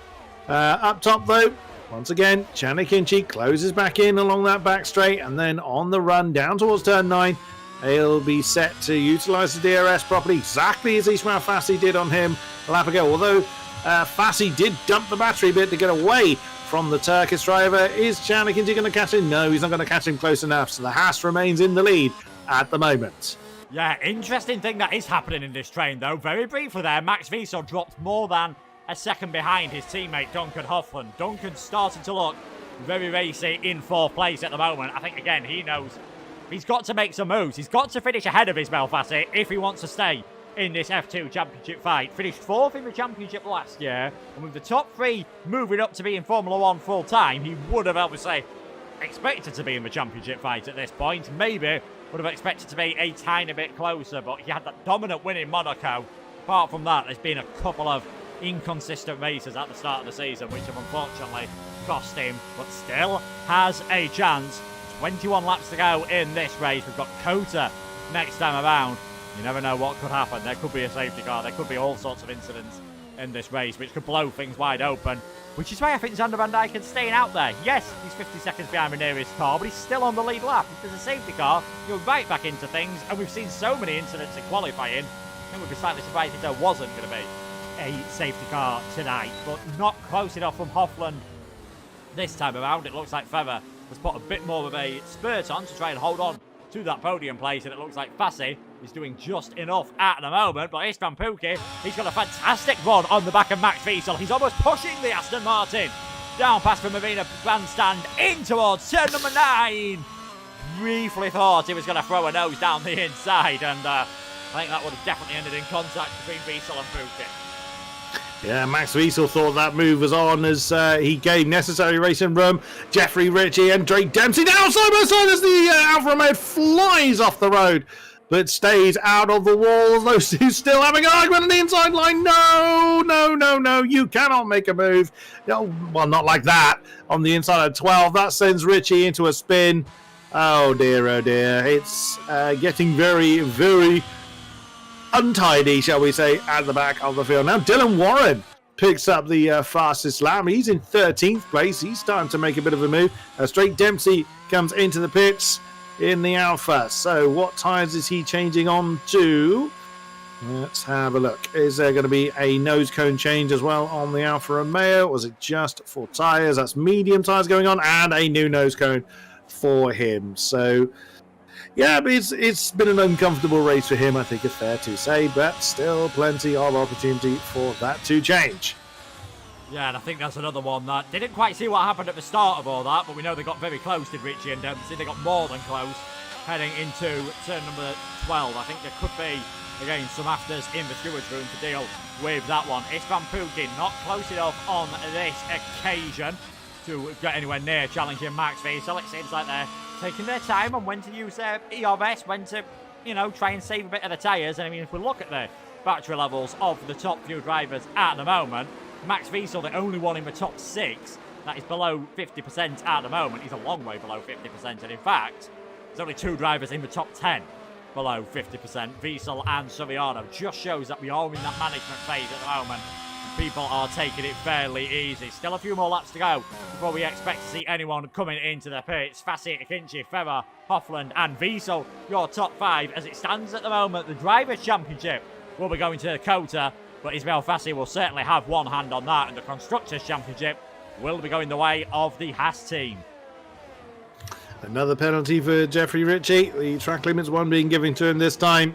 Up top, though, once again, Chanakinchi closes back in along that back straight, and then on the run down towards turn 9, he'll be set to utilise the DRS properly, exactly as Ismail Fassi did on him a lap ago. Although Fassi did dump the battery bit to get away from the Turkish driver. Is Chanakinchi going to catch him? No, he's not going to catch him close enough, so the Haas remains in the lead at the moment. Yeah, interesting thing that is happening in this train, though. Very briefly there, Max Wiesel dropped more than a second behind his teammate Duncan Hoffman. Duncan's starting to look very racy in 4th place at the moment. I think, again, he knows he's got to make some moves. He's got to finish ahead of Ismail Fassi if he wants to stay in this F2 Championship fight. Finished 4th in the Championship last year, and with the top 3 moving up to be in Formula 1 full-time, he would have obviously expected to be in the Championship fight at this point. Maybe would have expected to be a tiny bit closer, but he had that dominant win in Monaco. Apart from that, there's been a couple of inconsistent races at the start of the season, which have unfortunately cost him, but still has a chance. 21 laps to go in this race. We've got Kota next time around. You never know what could happen. There could be a safety car. There could be all sorts of incidents in this race, which could blow things wide open, which is why I think Sander van Dijken's staying out there. Yes, he's 50 seconds behind the nearest car, but he's still on the lead lap. If there's a safety car, you're right back into things, and we've seen so many incidents in qualifying. I think we'd be slightly surprised if there wasn't going to be a safety car tonight, but not close enough from Hofland this time around. It looks like Feather has put a bit more of a spurt on to try and hold on to that podium place, and it looks like Fassi is doing just enough at the moment. But Istvan Pukki, he's got a fantastic run on the back of Max Wiesel. He's almost pushing the Aston Martin down past the Marina Grandstand in towards turn number 9. Briefly thought he was going to throw a nose down the inside, and I think that would have definitely ended in contact between Wiesel and Pukki. Yeah, Max Wiesel thought that move was on as he gave necessary racing room. Jeffrey Ritchie and Drake Dempsey now side by side as the Alfa Romeo flies off the road, but stays out of the walls. Those two still having an argument on the inside line. No, no, no, no. You cannot make a move. No, well, not like that. On the inside of 12, that sends Ritchie into a spin. Oh, dear, oh, dear. It's getting very, very untidy, shall we say, at the back of the field. Now Dylan Warren picks up the fastest lap. He's in 13th place. He's starting to make a bit of a move. Drake Dempsey comes into the pits in the Alpha. So what tyres is he changing on to? Let's have a look. Is there going to be a nose cone change as well on the Alfa Romeo? Was it just for tyres? That's medium tyres going on, and a new nose cone for him. So yeah, but it's been an uncomfortable race for him, I think it's fair to say, but still plenty of opportunity for that to change. Yeah, and I think that's another one that didn't quite see what happened at the start of all that, but we know they got very close, did Ritchie and Dempsey. They got more than close heading into turn number 12. I think there could be, again, some afters in the steward's room to deal with that one. Istvan Pukki not close enough on this occasion to get anywhere near challenging Max Wiesel. It seems like they're taking their time on when to use their ERS, when to, try and save a bit of the tyres. And I mean, if we look at the battery levels of the top few drivers at the moment, Max Wiesel, the only one in the top 6 that is below 50% at the moment. He's a long way below 50%, and in fact, there's only 2 drivers in the top 10 below 50%, Wiesel and Soriano. Just shows that we are in that management phase at the moment. People are taking it fairly easy. Still a few more laps to go before we expect to see anyone coming into the pits. Fassi, Akinci, Ferrer, Hofland and Wiesel, your top 5. As it stands at the moment, the Drivers' Championship will be going to Kota, but Ismail Fassi will certainly have one hand on that, and the Constructors' Championship will be going the way of the Haas team. Another penalty for Jeffrey Ritchie. The track limits one being given to him this time.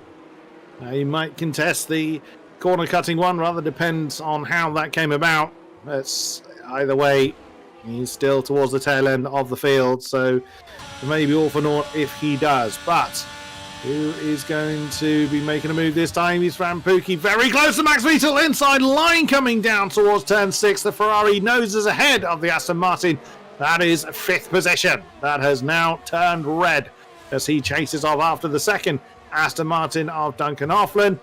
He might contest the corner cutting one, rather depends on how that came about. But either way, he's still towards the tail end of the field, so it may be all for naught if he does. But who is going to be making a move this time? He's Rampuki, very close to Max Vettel, inside line coming down towards turn 6. The Ferrari noses ahead of the Aston Martin. That is 5th position. That has now turned red as he chases off after the second Aston Martin of Duncan Hoffman.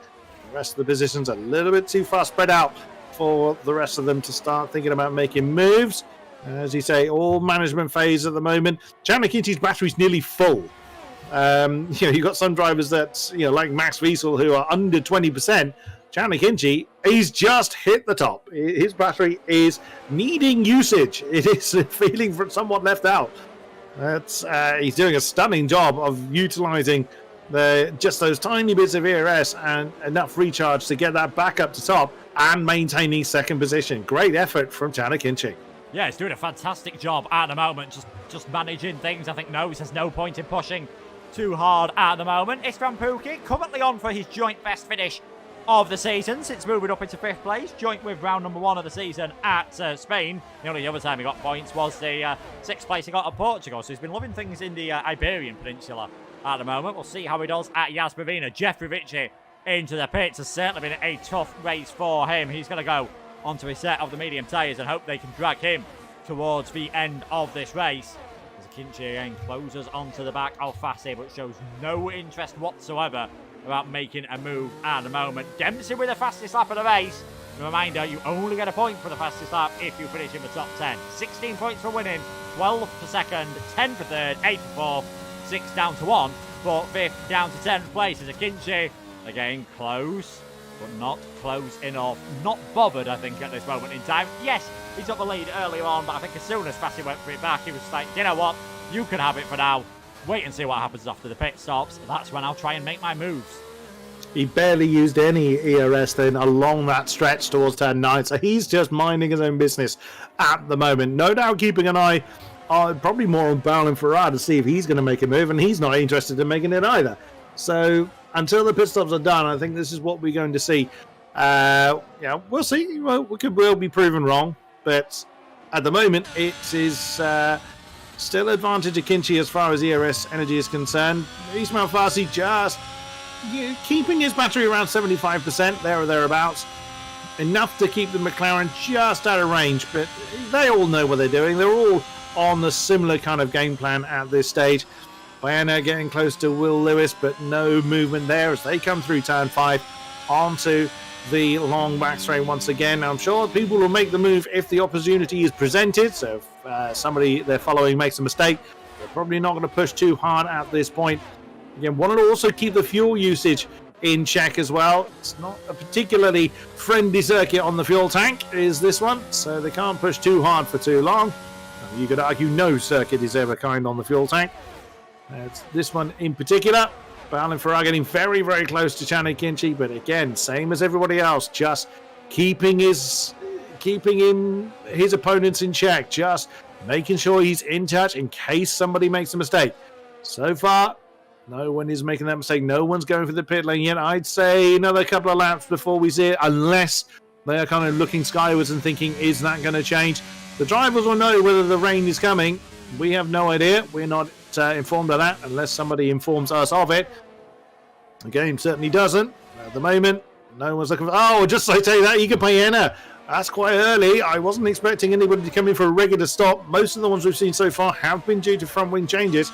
The rest of the positions a little bit too far spread out for the rest of them to start thinking about making moves. As you say, all management phase at the moment. Chandler Kinchy's battery's nearly full. You've got some drivers that, like Max Wiesel, who are under 20%. Chandler Kinchy, he's just hit the top. His battery is needing usage. It is feeling somewhat left out. He's doing a stunning job of utilising just those tiny bits of ERS and enough recharge to get that back up to top and maintaining second position. Great effort from Chandler Kinchy. Yeah, he's doing a fantastic job at the moment, just managing things. I think there's no point in pushing too hard at the moment. It's Rampuki, currently on for his joint best finish of the season since moving up into 5th place, joint with round number 1 of the season at Spain. The only other time he got points was the 6th place he got at Portugal, so he's been loving things in the Iberian Peninsula at the moment. We'll see how he does at Yas Marina. Jeffrey Ritchie into the pits has certainly been a tough race for him. He's going to go onto his set of the medium tyres and hope they can drag him towards the end of this race. As Kinchy again closes onto the back of Fassi, but shows no interest whatsoever about making a move at the moment. Dempsey with the fastest lap of the race. A reminder, you only get a point for the fastest lap if you finish in the top 10. 16 points for winning, 12 for second, 10 for third, 8 for 4th, 6 down to 1, but 5th down to 10th place as a Kinchy. Again, close, but not close enough. Not bothered, I think, at this moment in time. Yes, he took the lead earlier on, but I think as soon as Fassi went for it back, he was like, you know what, you can have it for now. Wait and see what happens after the pit stops. That's when I'll try and make my moves. He barely used any ERS then along that stretch towards turn 9, so he's just minding his own business at the moment. No doubt keeping an eye probably more on Bowell and Farrar to see if he's going to make a move, and he's not interested in making it either. So until the pit stops are done, I think this is what we're going to see. We'll see. Well, we could well be proven wrong, but at the moment it is still advantage of Kinchy as far as ERS energy is concerned. Ismail Fassi just keeping his battery around 75%, there or thereabouts. Enough to keep the McLaren just out of range, but they all know what they're doing. They're all on the similar kind of game plan at this stage. Baena getting close to Will Lewis, but no movement there as they come through turn 5 onto the long back straight once again. Now, I'm sure people will make the move if the opportunity is presented, so if somebody they're following makes a mistake, they're probably not going to push too hard at this point. Again, want to also keep the fuel usage in check as well. It's not a particularly friendly circuit on the fuel tank, is this one, so they can't push too hard for too long. You could argue no circuit is ever kind on the fuel tank. It's this one in particular. Bowell Farrar getting very, very close to Chandler Kinchy, but again, same as everybody else, just keeping his opponents in check, just making sure he's in touch in case somebody makes a mistake. So far, no one is making that mistake. No one's going for the pit lane yet. I'd say another couple of laps before we see it, unless they are kind of looking skywards and thinking, is that going to change? The drivers will know whether the rain is coming. We have no idea. We're not informed of that unless somebody informs us of it. The game certainly doesn't. At the moment, no one's looking for... Oh, just so I tell you that, Iga Baena. That's quite early. I wasn't expecting anybody to come in for a regular stop. Most of the ones we've seen so far have been due to front wing changes.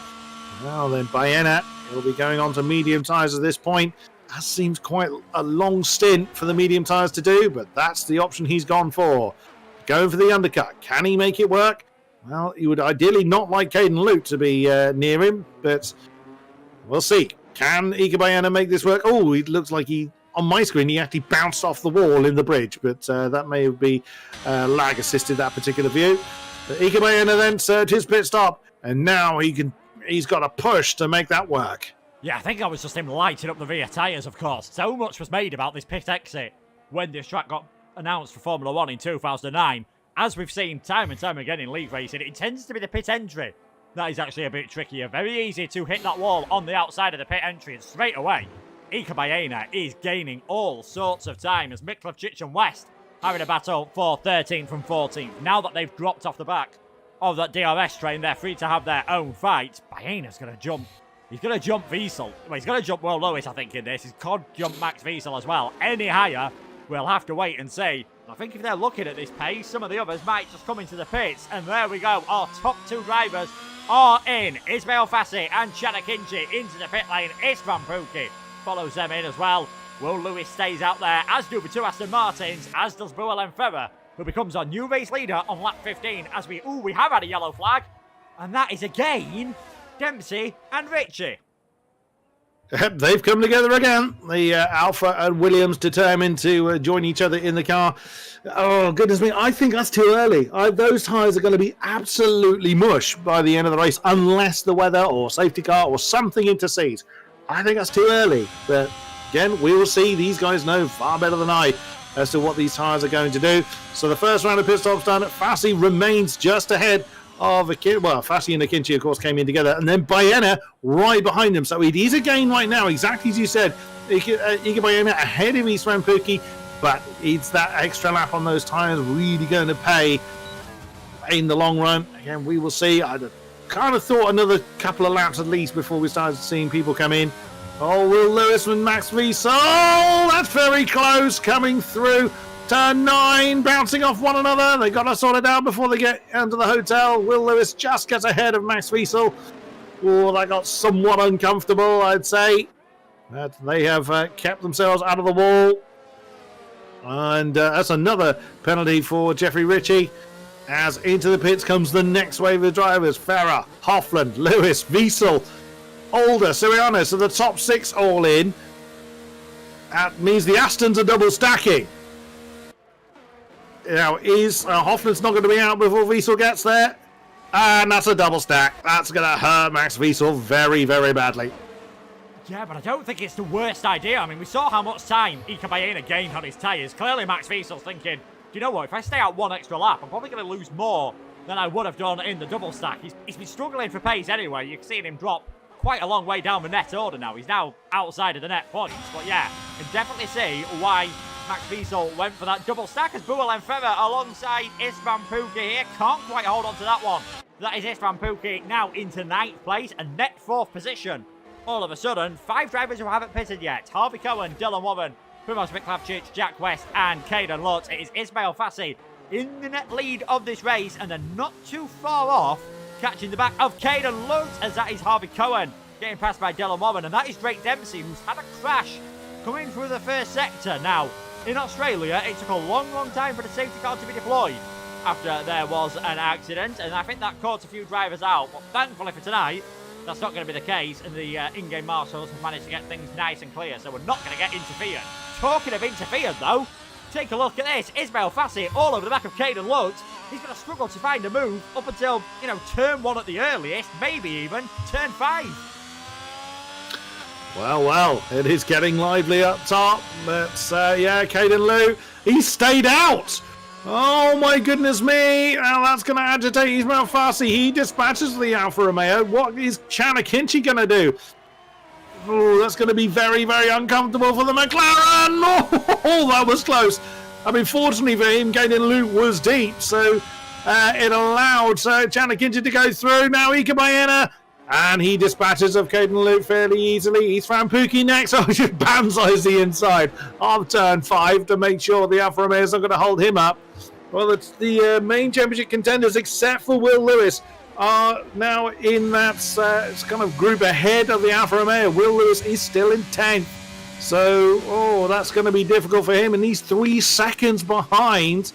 Well, then Baena will be going on to medium tyres at this point. That seems quite a long stint for the medium tyres to do, but that's the option he's gone for. Going for the undercut. Can he make it work? Well, he would ideally not like Caden Luke to be near him, but we'll see. Can Iga Baena make this work? Oh, it looks like on my screen, he actually bounced off the wall in the bridge, but that may be lag assisted that particular view. But Iga Baena then served his pit stop, and now he's got a push to make that work. Yeah, I think that was just him lighting up the rear tyres, of course. So much was made about this pit exit when this track got announced for Formula 1 in 2009. As we've seen time and time again in league racing, it tends to be the pit entry that is actually a bit trickier. Very easy to hit that wall on the outside of the pit entry, and straight away, Ika Baena is gaining all sorts of time as Miklavčić and West having a battle for 13th from 14th. Now that they've dropped off the back of that DRS train, they're free to have their own fight. Baena's going to jump. He's going to jump Wiesel. Well, he's going to jump Will Lewis, I think, in this. He's going to jump Max Wiesel as well. Any higher, we'll have to wait and see. I think if they're looking at this pace, some of the others might just come into the pits. And there we go. Our top two drivers are in. Ismail Fassi and Chanakinchi into the pit lane. Istvan Pukki follows them in as well. Will Lewis stays out there, as do the two Aston Martins, as does Boelen Ferrer, who becomes our new race leader on lap 15 as we have had a yellow flag. And that is again Dempsey and Ritchie. They've come together again. The Alpha and Williams determined to join each other in the car. Oh, goodness me. I think that's too early. Those tyres are going to be absolutely mush by the end of the race unless the weather or safety car or something intercedes. I think that's too early. But again, we will see. These guys know far better than I as to what these tyres are going to do. So the first round of pit stops done. Fassi remains just ahead of Fassi and Akinci, of course, came in together, and then Baena right behind them. So it is a gain right now, exactly as you said. Ika Baena ahead of Istvan Pukki, but it's that extra lap on those tyres really going to pay in the long run. Again, we will see. I kind of thought another couple of laps at least before we started seeing people come in. Oh, Will Lewis and Max Wiesel. Oh, that's very close coming through. Turn 9, bouncing off one another. They got to sort it out before they get into the hotel. Will Lewis just gets ahead of Max Wiesel. Oh, that got somewhat uncomfortable, I'd say. But they have kept themselves out of the wall. And that's another penalty for Jeffrey Ritchie. As into the pits comes the next wave of drivers. Ferrer, Hofland, Lewis, Wiesel, Older, Siriano. So the top 6 all in. That means the Astons are double stacking. Now, is Hofland's not going to be out before Wiesel gets there? And that's a double stack. That's going to hurt Max Wiesel very, very badly. Yeah, but I don't think it's the worst idea. I mean, we saw how much time Ika Baena gained on his tyres. Clearly, Max Wiesel's thinking, do you know what? If I stay out one extra lap, I'm probably going to lose more than I would have done in the double stack. He's been struggling for pace anyway. You've seen him drop quite a long way down the net order now. He's now outside of the net points. But yeah, you can definitely see why Max Wiesel went for that double stack as Boelen Ferrer alongside Istvan Pukki here. Can't quite hold on to that one. That is Istvan Pukki now into 9th place and net 4th position. All of a sudden, 5 drivers who haven't pitted yet. Harvey Cohen, Dylan Warren, Primoz Miklavčić, Jack West and Caden Lutz. It is Ismail Fassi in the net lead of this race and they're not too far off catching the back of Caden Lutz as that is Harvey Cohen getting passed by Dylan Warren and that is Drake Dempsey who's had a crash coming through the first sector. Now, in Australia, it took a long, long time for the safety car to be deployed after there was an accident, and I think that caught a few drivers out. But thankfully for tonight, that's not going to be the case, and the in-game marshals have managed to get things nice and clear, so we're not going to get interfered. Talking of interfered, though, take a look at this. Ismail Fassi all over the back of Caden Lutz. He's going to struggle to find a move up until, turn 1 at the earliest, maybe even turn 5. Well, it is getting lively up top. But, Caden Lou, he stayed out. Oh, my goodness me. Well, that's going to agitate Ismail Fassi. He dispatches the Alfa Romeo. What is Chanakinchi going to do? Oh, that's going to be very, very uncomfortable for the McLaren. Oh, that was close. I mean, fortunately for him, Caden Lou was deep. So it allowed Chanakinchi to go through. Now Ika Baena. And he dispatches of Caden Luke fairly easily. Istvan Pukki next. Oh, just banzais the inside of turn 5 to make sure the Alfa Romeo is not going to hold him up. Well, it's the main championship contenders, except for Will Lewis, are now in that kind of group ahead of the Alfa Romeo. Will Lewis is still in 10th. So, that's going to be difficult for him. And he's 3 seconds behind.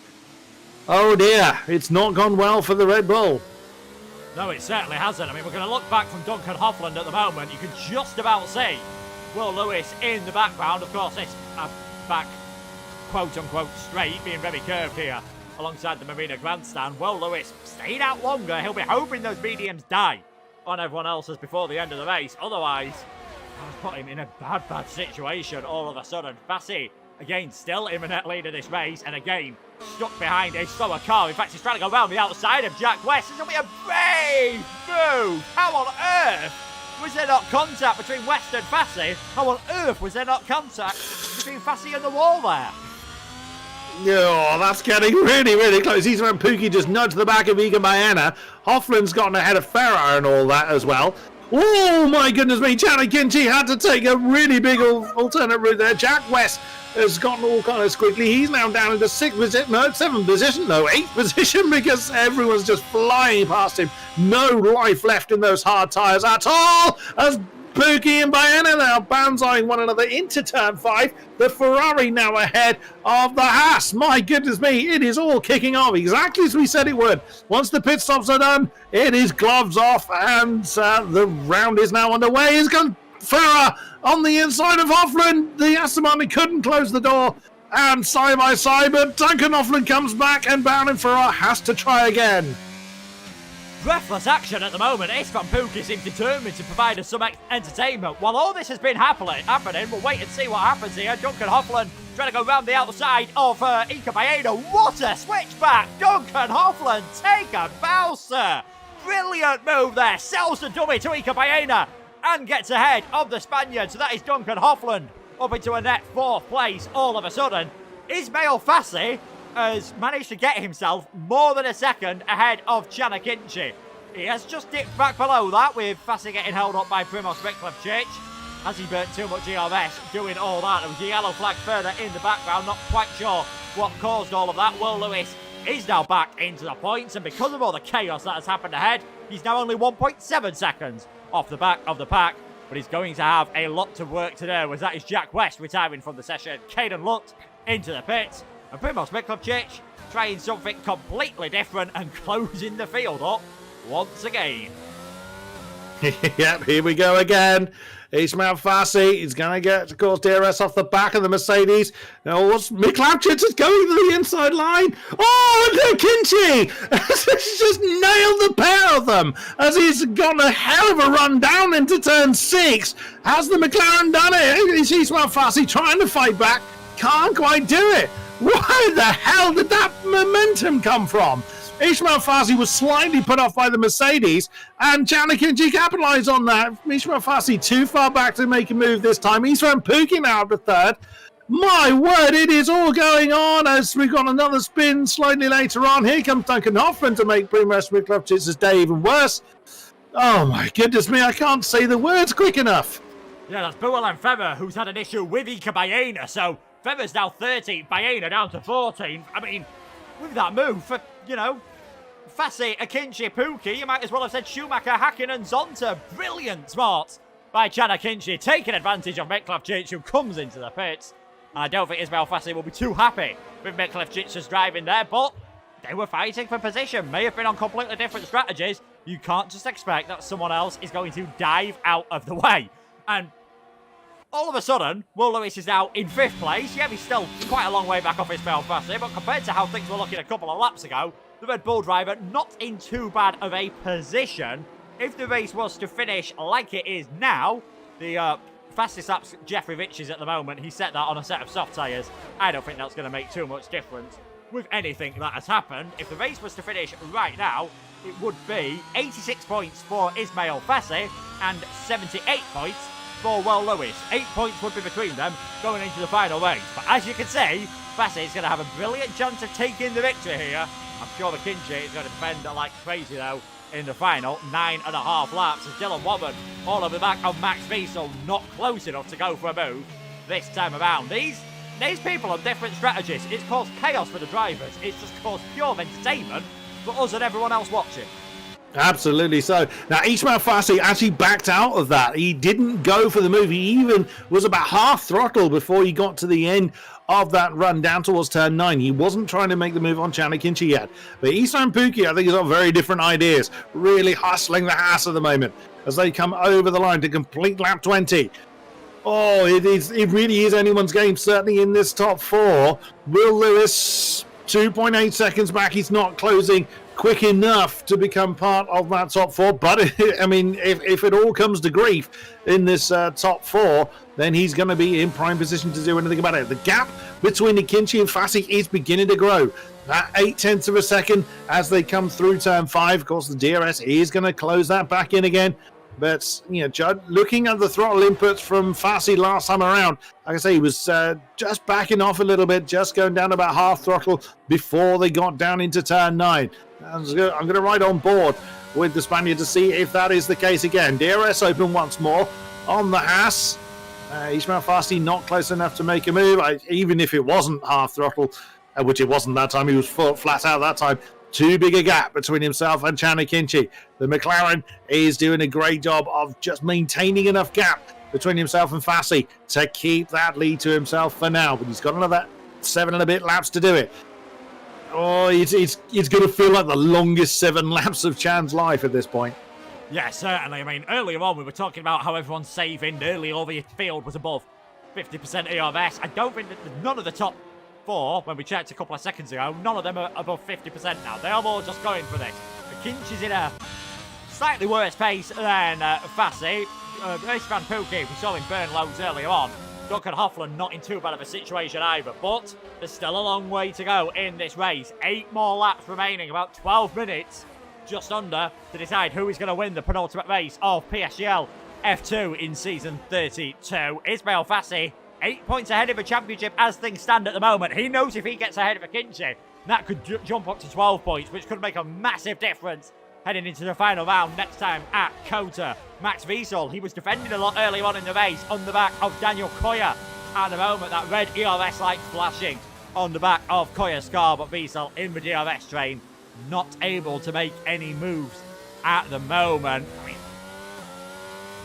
Oh, dear. It's not gone well for the Red Bull. No, it certainly hasn't. I mean, we're going to look back from Duncan Hofland at the moment. You can just about see Will Lewis in the background. Of course, it's back, quote-unquote, straight, being very curved here alongside the Marina Grandstand. Will Lewis stayed out longer. He'll be hoping those mediums die on everyone else's before the end of the race. Otherwise, I'll put him in a bad situation all of a sudden. Fassi Again, still in the net lead of this race, and again, stuck behind a slower car. In fact, he's trying to go around the outside of Jack West. This will be a brave move. How on earth was there not contact between West and Fassi? How on earth was there not contact between Fassi and the wall there? Oh, that's getting really, really close. He's when Pookie just nudged the back of Iga Baena. Hoffman's gotten ahead of Ferrer and all that as well. Oh my goodness me, Chanakinchi had to take a really big alternate route there. Jack West has gotten all kind of squiggly. He's now down into 7th position, no, 8th position, because everyone's just flying past him. No life left in those hard tyres at all, as Pookie and Baena now banzaiing one another into turn 5. The Ferrari now ahead of the Haas. My goodness me, it is all kicking off exactly as we said it would. Once the pit stops are done, it is gloves off, and the round is now underway. He's got Ferrer on the inside of Hoffman. The Aston Martin couldn't close the door, and side by side, but Duncan Hoffman comes back, and Baron Ferrer has to try again. Breathless action at the moment. Istvan Pukki seems determined to provide us some entertainment. While all this has been happening, we'll wait and see what happens here. Duncan Hoffman trying to go round the outside of Iker Baena. What a switchback! Duncan Hoffman, take a bow, sir. Brilliant move there. Sells the dummy to Iker Baena and gets ahead of the Spaniard. So that is Duncan Hoffman up into a net 4th place all of a sudden. Ismail Fassi has managed to get himself more than a second ahead of Chanakinchi. He has just dipped back below that, with Fassi getting held up by Primoz Roglic. Has he burnt too much ERS doing all that? There was a yellow flag further in the background. Not quite sure what caused all of that. Will Lewis is now back into the points, and because of all the chaos that has happened ahead, he's now only 1.7 seconds off the back of the pack. But he's going to have a lot to work to do, as that is Jack West retiring from the session. Caden Lunt into the pits. And Primoz Roglic trying something completely different and closing the field up once again. Yep, here we go again. Ismail Fassi is going to get, of course, DRS off the back of the Mercedes. Now, what's McLeod is going to the inside line. Oh, look, Kinchi! He's just nailed the pair of them as he's got a hell of a run down into turn 6. Has the McLaren done it? Is Ismail Fassi trying to fight back? Can't quite do it. Where the hell did that momentum come from? Ismail Fassi was slightly put off by the Mercedes, and Chanakinchi capitalised on that. Ismail Fassi too far back to make a move this time. He's from Pookie now to 3rd. My word, it is all going on as we've got another spin slightly later on. Here comes Duncan Hoffman to make Primoz Roglic's day even worse. Oh my goodness me, I can't say the words quick enough. Yeah, that's Boel and Feather who's had an issue with Iker Baena, so Feather's now 13th, Baena down to 14th. I mean, with that move for, Fassi, Akinci, Pookie, you might as well have said Schumacher, Hakkinen and Zonta. Brilliant smart by Chanakinchi, taking advantage of Miklevcic, who comes into the pits. And I don't think Ismail Fassi will be too happy with Miklevcic's driving there, but they were fighting for position. May have been on completely different strategies. You can't just expect that someone else is going to dive out of the way. And all of a sudden, Will Lewis is now in 5th place. Yeah, he's still quite a long way back off Ismail Fassi, but compared to how things were looking a couple of laps ago, the Red Bull driver not in too bad of a position. If the race was to finish like it is now, the fastest lap's Jeffrey Rich's at the moment. He set that on a set of soft tyres. I don't think that's going to make too much difference with anything that has happened. If the race was to finish right now, it would be 86 points for Ismail Fassi and 78 points for Will Lewis. 8 points would be between them going into the final race. But as you can see, Fassi is going to have a brilliant chance of taking the victory here. I'm sure Akinci is going to defend like crazy though in the final 9.5 laps as Dylan Wobben all over the back of Max Wiesel, not close enough to go for a move this time around. These people have different strategies. It's caused chaos for the drivers. It's just caused pure entertainment for us and everyone else watching. Absolutely so. Now, Ismail Fassi actually backed out of that. He didn't go for the move. He even was about half throttle before he got to the end of that run down towards turn 9. He wasn't trying to make the move on Chanakinchi yet. But Ismail Pookie, I think, has got very different ideas. Really hustling the Haas at the moment as they come over the line to complete lap 20. Oh, it really is anyone's game, certainly in this top 4. Will Lewis, 2.8 seconds back. He's not closing quick enough to become part of that top 4. But, I mean, if it all comes to grief in this top 4, then he's going to be in prime position to do anything about it. The gap between Akinci and Fassi is beginning to grow. That 0.8 of a second as they come through turn 5. Of course, the DRS is going to close that back in again. But, you know, Judd, looking at the throttle inputs from Fassi last time around, like I say, he was just backing off a little bit, just going down about half throttle before they got down into turn 9. I'm going to ride on board with the Spaniard to see if that is the case again. DRS open once more on the Haas. Ismail Fassi not close enough to make a move, even if it wasn't half throttle, which it wasn't that time. He was flat out that time. Too big a gap between himself and Chan Akinci. The McLaren is doing a great job of just maintaining enough gap between himself and Fassi to keep that lead to himself for now. But he's got another 7 and a bit laps to do it. Oh, it's going to feel like the longest 7 laps of Chan's life at this point. Yeah, certainly. I mean, earlier on we were talking about how everyone's saving early over the field was above 50% ERS. I don't think that none of the top 4, when we checked a couple of seconds ago, none of them are above 50% now. They are all just going for this. Akinci in a slightly worse pace than Fassi. Istvan Pukki, we saw him burn loads earlier on. Duncan Hoffland not in too bad of a situation either, but there's still a long way to go in this race. 8 more laps remaining, about 12 minutes, just under, to decide who is going to win the penultimate race of PSGL F2 in season 32. Ismail Fassi, 8 points ahead of the championship as things stand at the moment. He knows if he gets ahead of Akinci, that could jump up to 12 points, which could make a massive difference heading into the final round next time at Kota. Max Wiesel, he was defending a lot earlier on in the race on the back of Daniel Koya. At the moment, that red ERS light flashing on the back of Koya's car, but Wiesel in the DRS train, not able to make any moves at the moment. I mean,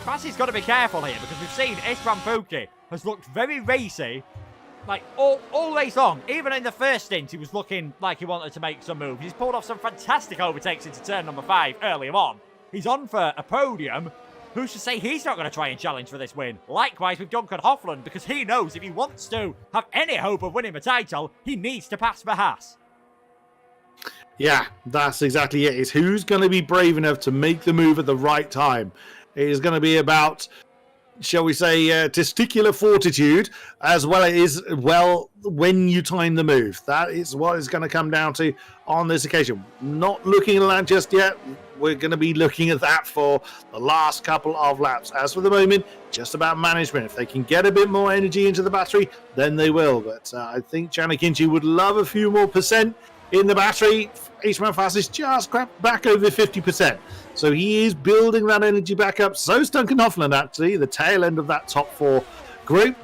Fassi's got to be careful here because we've seen Istvan Pukki has looked very racy, like all race long. Even in the first stint, he was looking like he wanted to make some moves. He's pulled off some fantastic overtakes into turn number 5 earlier on. He's on for a podium. Who's to say he's not going to try and challenge for this win? Likewise with Duncan Hoffland, because he knows if he wants to have any hope of winning the title, he needs to pass the Haas. Yeah, that's exactly it. It's who's going to be brave enough to make the move at the right time. It is going to be about, shall we say, testicular fortitude, as well as when you time the move. That is what it's going to come down to on this occasion. Not looking at that just yet. We're going to be looking at that for the last couple of laps. As for the moment, just about management. If they can get a bit more energy into the battery, then they will. But I think Chan Akinci would love a few more percent in the battery. Ismail Fassi is just crept back over 50%. So he is building that energy back up. So is Duncan Hoffland, actually, the tail end of that top 4 group.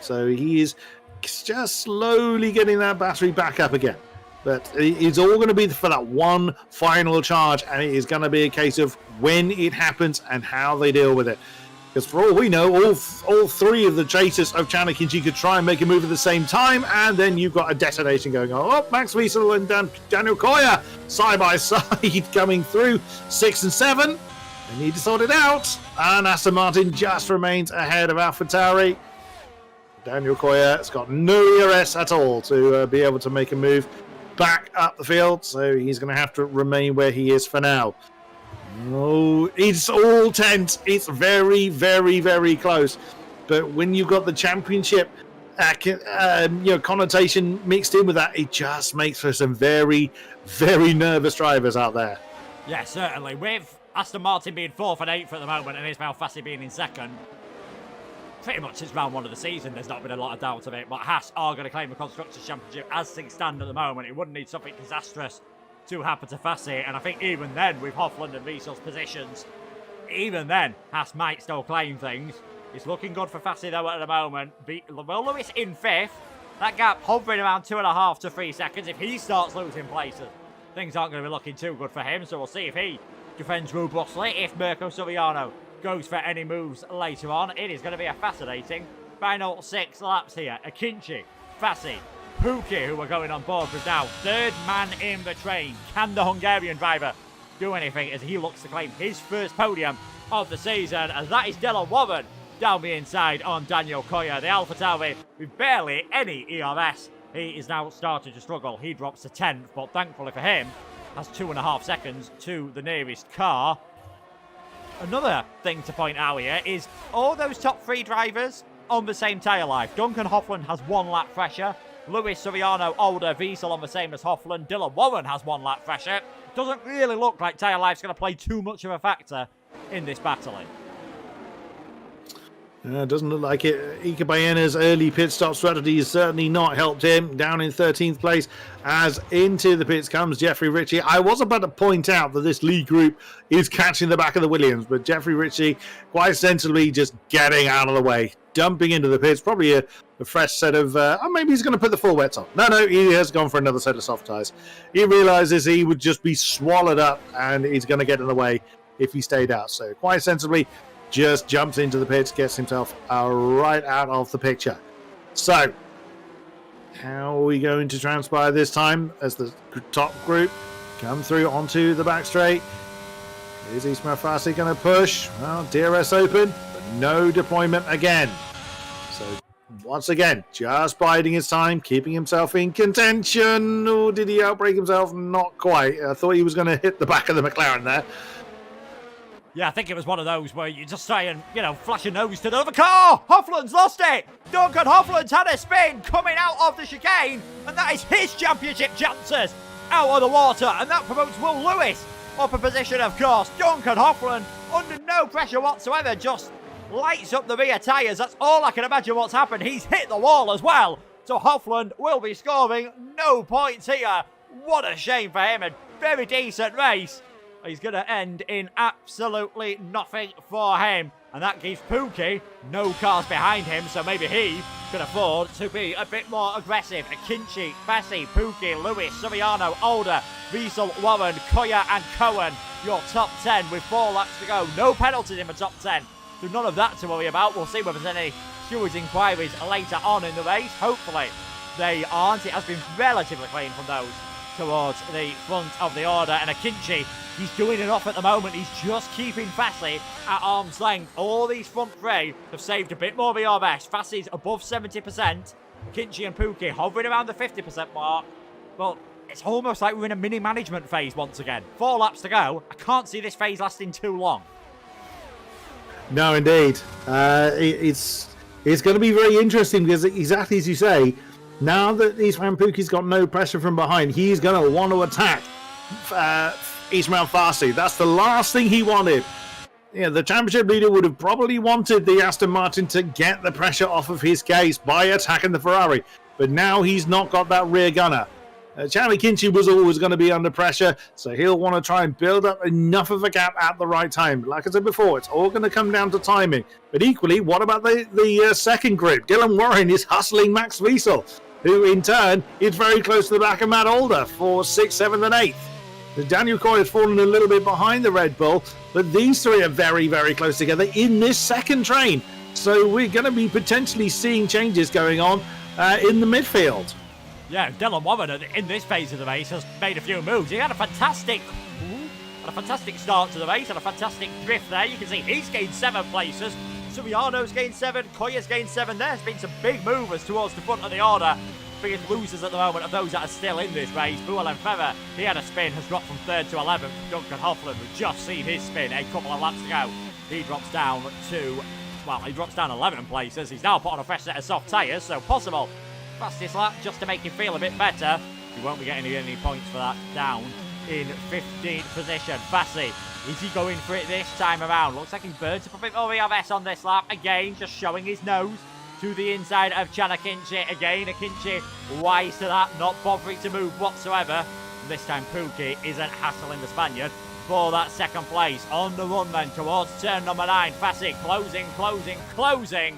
So he is just slowly getting that battery back up again. But it's all going to be for that one final charge, and it is going to be a case of when it happens and how they deal with it. Because for all we know, all 3 of the chasers of Chan Akinci could try and make a move at the same time, and then you've got a detonation going on. Oh, Max Wiesel and Daniel Koya side by side coming through 6 and 7. They need to sort it out. And Aston Martin just remains ahead of AlphaTauri. Daniel Koya has got no ERS at all to be able to make a move back up the field, so he's going to have to remain where he is for now. Oh, it's all tense. It's very, very, very close. But when you've got the championship connotation mixed in with that, it just makes for some very, very nervous drivers out there. Yeah, certainly. With Aston Martin being 4th and 8th at the moment and Ismail Fassi being in 2nd, pretty much since round 1 of the season, there's not been a lot of doubt of it. But Haas are going to claim the Constructors' Championship as things stand at the moment. It wouldn't need something disastrous to happen to Fassi, and I think even then, with Hoffland and Wiesel's positions, even then, Haas might still claim things. It's looking good for Fassi though at the moment. Will Lewis in 5th. That gap hovering around 2.5 to 3 seconds. If he starts losing places, things aren't going to be looking too good for him, so we'll see if he defends robustly. If Mirko Soriano goes for any moves later on, it is going to be a fascinating final 6 laps here. Akinci, Fassi, Pukki, who we're going on board with now. 3rd man in the train. Can the Hungarian driver do anything as he looks to claim his first podium of the season? As that is Dylan Warren down the inside on Daniel Koya. The AlphaTauri with barely any ERS. He is now starting to struggle. He drops to 10th, but thankfully for him, has 2.5 seconds to the nearest car. Another thing to point out here is all those top 3 drivers on the same tyre life. Duncan Hoffland has 1 lap fresher. Lewis, Soriano, Alder, Wiesel on the same as Hoffland. Dylan Warren has 1 lap fresher. Doesn't really look like tyre life's going to play too much of a factor in this battling. Doesn't look like it. Ika Bayena's early pit stop strategy has certainly not helped him. Down in 13th place as into the pits comes Jeffrey Ritchie. I was about to point out that this lead group is catching the back of the Williams, but Jeffrey Ritchie quite sensibly just getting out of the way, dumping into the pits. Probably a fresh set of... maybe he's going to put the full wets on. No, he has gone for another set of soft tyres. He realises he would just be swallowed up and he's going to get in the way if he stayed out. So quite sensibly, just jumps into the pits, gets himself right out of the picture. So, how are we going to transpire this time as the top group come through onto the back straight? Is Ismail Fassi going to push? Well, DRS open, but no deployment again. So, once again, just biding his time, keeping himself in contention. Or did he outbrake himself? Not quite. I thought he was going to hit the back of the McLaren there. Yeah, I think it was one of those where you just try and, flash your nose to the other car. Hoffland's lost it. Duncan Hoffland's had a spin coming out of the chicane. And that is his championship chances out of the water. And that promotes Will Lewis up a position, of course. Duncan Hoffland, under no pressure whatsoever, just lights up the rear tyres. That's all I can imagine what's happened. He's hit the wall as well. So Hoffland will be scoring no points here. What a shame for him. A very decent race. He's going to end in absolutely nothing for him. And that gives Pookie no cars behind him, so maybe he can afford to be a bit more aggressive. Akinci, Fassi, Pookie, Lewis, Soriano, Alder, Wiesel, Warren, Koya and Cohen. Your top 10 with 4 laps to go. No penalties in the top 10. So none of that to worry about. We'll see whether there's any stewards' inquiries later on in the race. Hopefully they aren't. It has been relatively clean from those towards the front of the order. And Akinci, he's doing enough at the moment. He's just keeping Fassi at arm's length. All these front three have saved a bit more BRS. Fassi's above 70%. Akinci and Pookie hovering around the 50% mark. Well, it's almost like we're in a mini management phase once again. 4 laps to go. I can't see this phase lasting too long. No, indeed. It's going to be very interesting because exactly as you say, now that Ismail Pookie's got no pressure from behind, he's going to want to attack Ismail Fassi. That's the last thing he wanted. Yeah, the championship leader would have probably wanted the Aston Martin to get the pressure off of his case by attacking the Ferrari. But now he's not got that rear gunner. Charlie Kinchy was always going to be under pressure, so he'll want to try and build up enough of a gap at the right time. Like I said before, it's all going to come down to timing. But equally, what about the second group? Dylan Warren is hustling Max Wiesel, who in turn is very close to the back of Matt Alder for 6th, 7th and 8th. Daniel Coy has fallen a little bit behind the Red Bull, but these three are very, very close together in this second train. So we're going to be potentially seeing changes going on in the midfield. Yeah, Dylan Warren in this phase of the race has made a few moves. He had a fantastic start to the race, had a fantastic drift there. You can see he's gained 7 places. Soriano's gained 7, Koya's gained 7. There's been some big movers towards the front of the order. Biggest losers at the moment of those that are still in this race. Buell Feather, he had a spin, has dropped from 3rd to 11th. Duncan Hoffland, we've just seen his spin, a couple of laps to go. He drops down to, well, he drops down 11 places. He's now put on a fresh set of soft tyres, so possible fastest lap just to make him feel a bit better. He won't be getting any points for that. Down in 15th position. Fassi, is he going for it this time around? Looks like he's burnt up a bit more ERS on this lap. Again, just showing his nose to the inside of Chan Akinci. Again, Akinci wise to that, not bothering to move whatsoever. And this time Pookie isn't hassling the Spaniard for that second place. On the run then towards turn number 9. Fassi closing.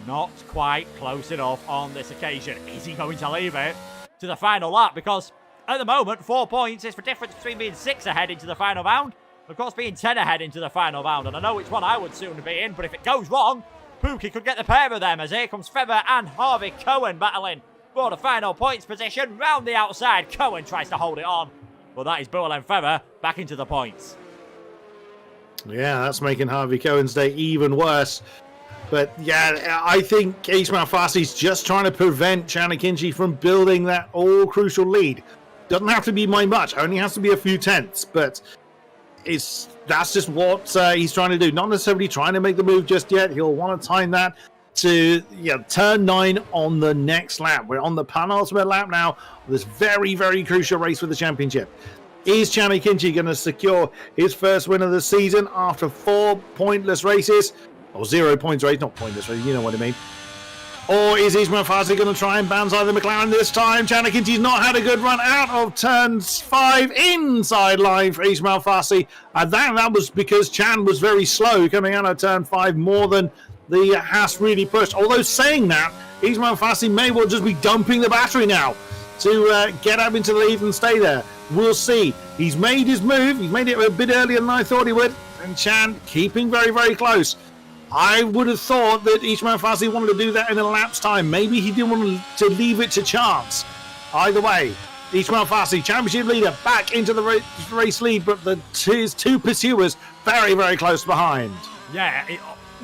Not quite close enough on this occasion. Is he going to leave it to the final lap? Because at the moment, 4 points is the difference between being 6 ahead into the final round, of course being 10 ahead into the final round. And I know which one I would soon be in, but if it goes wrong, Pookie could get the pair of them, as here comes Feather and Harvey Cohen battling for the final points position. Round the outside, Cohen tries to hold it on, but that is Buell and Feather back into the points. Yeah, that's making Harvey Cohen's day even worse. But yeah, I think Ismail Fassi's just trying to prevent Chan Akinci from building that all-crucial lead. Doesn't have to be by much, only has to be a few tenths, but that's just what he's trying to do. Not necessarily trying to make the move just yet. He'll want to time that to turn 9 on the next lap. We're on the penultimate lap now. This very, very crucial race for the championship. Is Chani Kinchi going to secure his first win of the season after 4 pointless races? Or 0 points race, not pointless race, you know what I mean. Or is Ismail Fassi going to try and banzai the McLaren this time? Chani Kinchi's not had a good run out of turns 5 inside line for Ismail Fassi. And that was because Chan was very slow coming out of turn 5 more than the Haas really pushed. Although saying that, Ismail Fassi may well just be dumping the battery now to get up into the lead and stay there. We'll see. He's made his move. He's made it a bit earlier than I thought he would. And Chan keeping very, very close. I would have thought that Ismail Fassi wanted to do that in a lap's time. Maybe he didn't want to leave it to chance. Either way, Ismail Fassi, championship leader, back into the race lead, but his 2 pursuers very, very close behind. Yeah,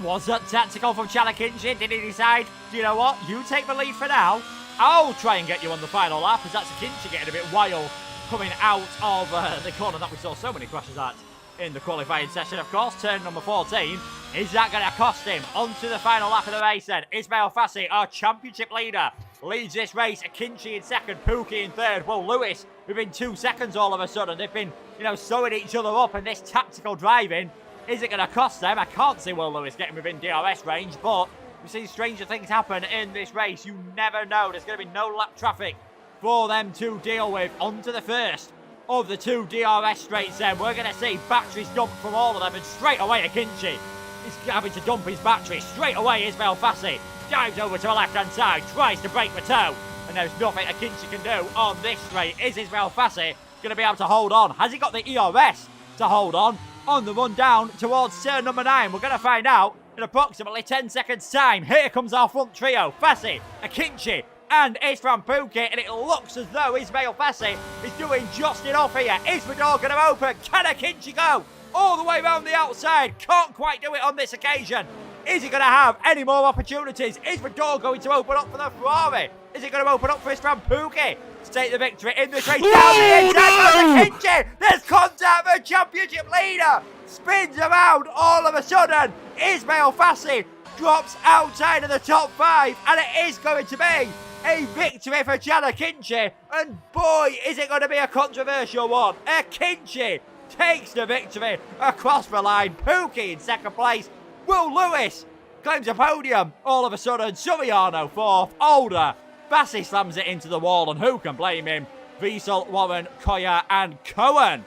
was that tactical from Chani Kinchi? Did he decide, you know what, you take the lead for now, I'll try and get you on the final lap, as that's Kinchi getting a bit wild coming out of the corner that we saw so many crashes at in the qualifying session. Of course, turn number 14. Is that going to cost him? Onto the final lap of the race then. Ismail Fassi, our championship leader, leads this race. Kinchi in second, Pookie in third. Will Lewis, within 2 seconds all of a sudden, they've been, sewing each other up, and this tactical driving, is it going to cost them? I can't see Will Lewis getting within DRS range, but we've seen stranger things happen in this race. You never know. There's going to be no lap traffic for them to deal with. Onto the first of the 2 DRS straights then. We're going to see batteries dumped from all of them, and straight away Kinchi is having to dump his battery. Straight away Ismail Fassi dives over to the left-hand side, tries to break the toe, and there's nothing Kinchi can do on this straight. Is Ismail Fassi going to be able to hold on? Has he got the ERS to hold on the run down towards turn number 9? We're going to find out in approximately 10 seconds time. Here comes our front trio. Fassi, Kinchi, and Isfran Pookie, and it looks as though Ismail Fassi is doing just enough here. Is the door going to open? Can Kinchi go all the way around the outside? Can't quite do it on this occasion. Is he going to have any more opportunities? Is the door going to open up for the Ferrari? Is it going to open up for Isfran Pookie to take the victory in this race? Down the inside of Kinchi. There's contact for championship leader. Spins around all of a sudden. Ismail Fassi drops outside of the top 5, and it is going to be a victory for Chani Kinchi, and boy, is it going to be a controversial one. Kinchi takes the victory across the line. Pookie in second place. Will Lewis claims a podium all of a sudden. Suriano fourth. Older. Fassi slams it into the wall, and who can blame him? Wiesel, Warren, Koya, and Cohen.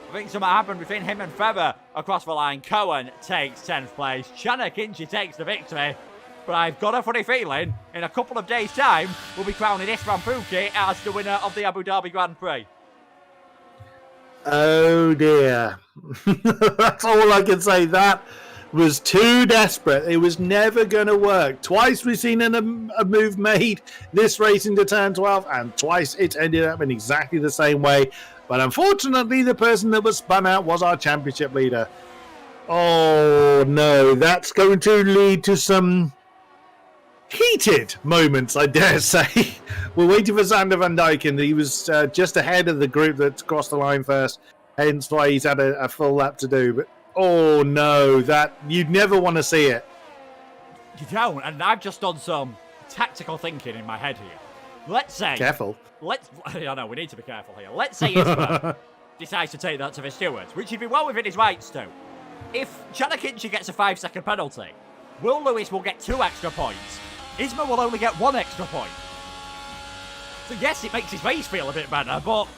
I think something happened between him and Feather across the line. Cohen takes 10th place. Chani Kinchi takes the victory. But I've got a funny feeling in a couple of days' time we'll be crowning Isfran Pookie as the winner of the Abu Dhabi Grand Prix. Oh dear. That's all I can say. That was too desperate. It was never going to work. Twice we've seen a move made this race into turn 12, and twice it's ended up in exactly the same way. But unfortunately, the person that was spun out was our championship leader. Oh no, that's going to lead to some heated moments, I dare say. We're waiting for Sander van Dijken. He was just ahead of the group that crossed the line first, hence why he's had a full lap to do. But oh no, that you'd never want to see it. You don't, and I've just done some tactical thinking in my head here. Let's say... Careful. I know, we need to be careful here. Let's say Isma decides to take that to the stewards, which he'd be well within his rights to. If Chani Kinchi gets a 5-second penalty, Will Lewis will get 2 extra points. Isma will only get 1 extra point. So yes, it makes his race feel a bit better, but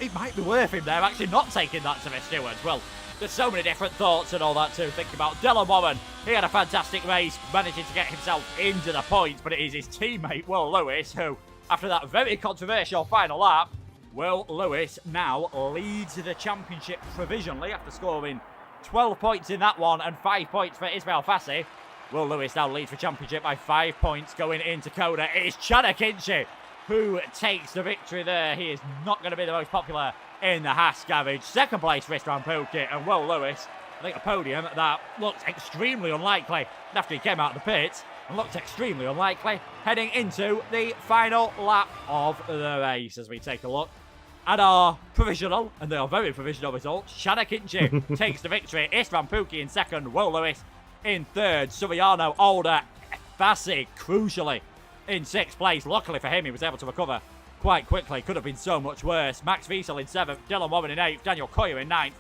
it might be worth him there actually not taking that to the stewards. Well, there's so many different thoughts and all that to think about. Dylan Warren, he had a fantastic race, managing to get himself into the points, but it is his teammate, Will Lewis, who, after that very controversial final lap, Will Lewis now leads the championship provisionally after scoring 12 points in that one and 5 points for Ismail Fassi. Will Lewis now leads the championship by 5 points going into Coda. It is Chani Kinchi who takes the victory there. He is not going to be the most popular in the Haas garage. Second place for Isfran Pookie, and Will Lewis, I think a podium that looked extremely unlikely after he came out of the pits, and looked extremely unlikely heading into the final lap of the race. As we take a look at our provisional, and they are very provisional results, Chani Kinchi takes the victory. Isfran Pookie in second, Will Lewis in third, Suriano, Older, Fassi, crucially, in 6th place. Luckily for him, he was able to recover quite quickly. Could have been so much worse. Max Wiesel in 7th, Dylan Warren in 8th, Daniel Coyer in 9th,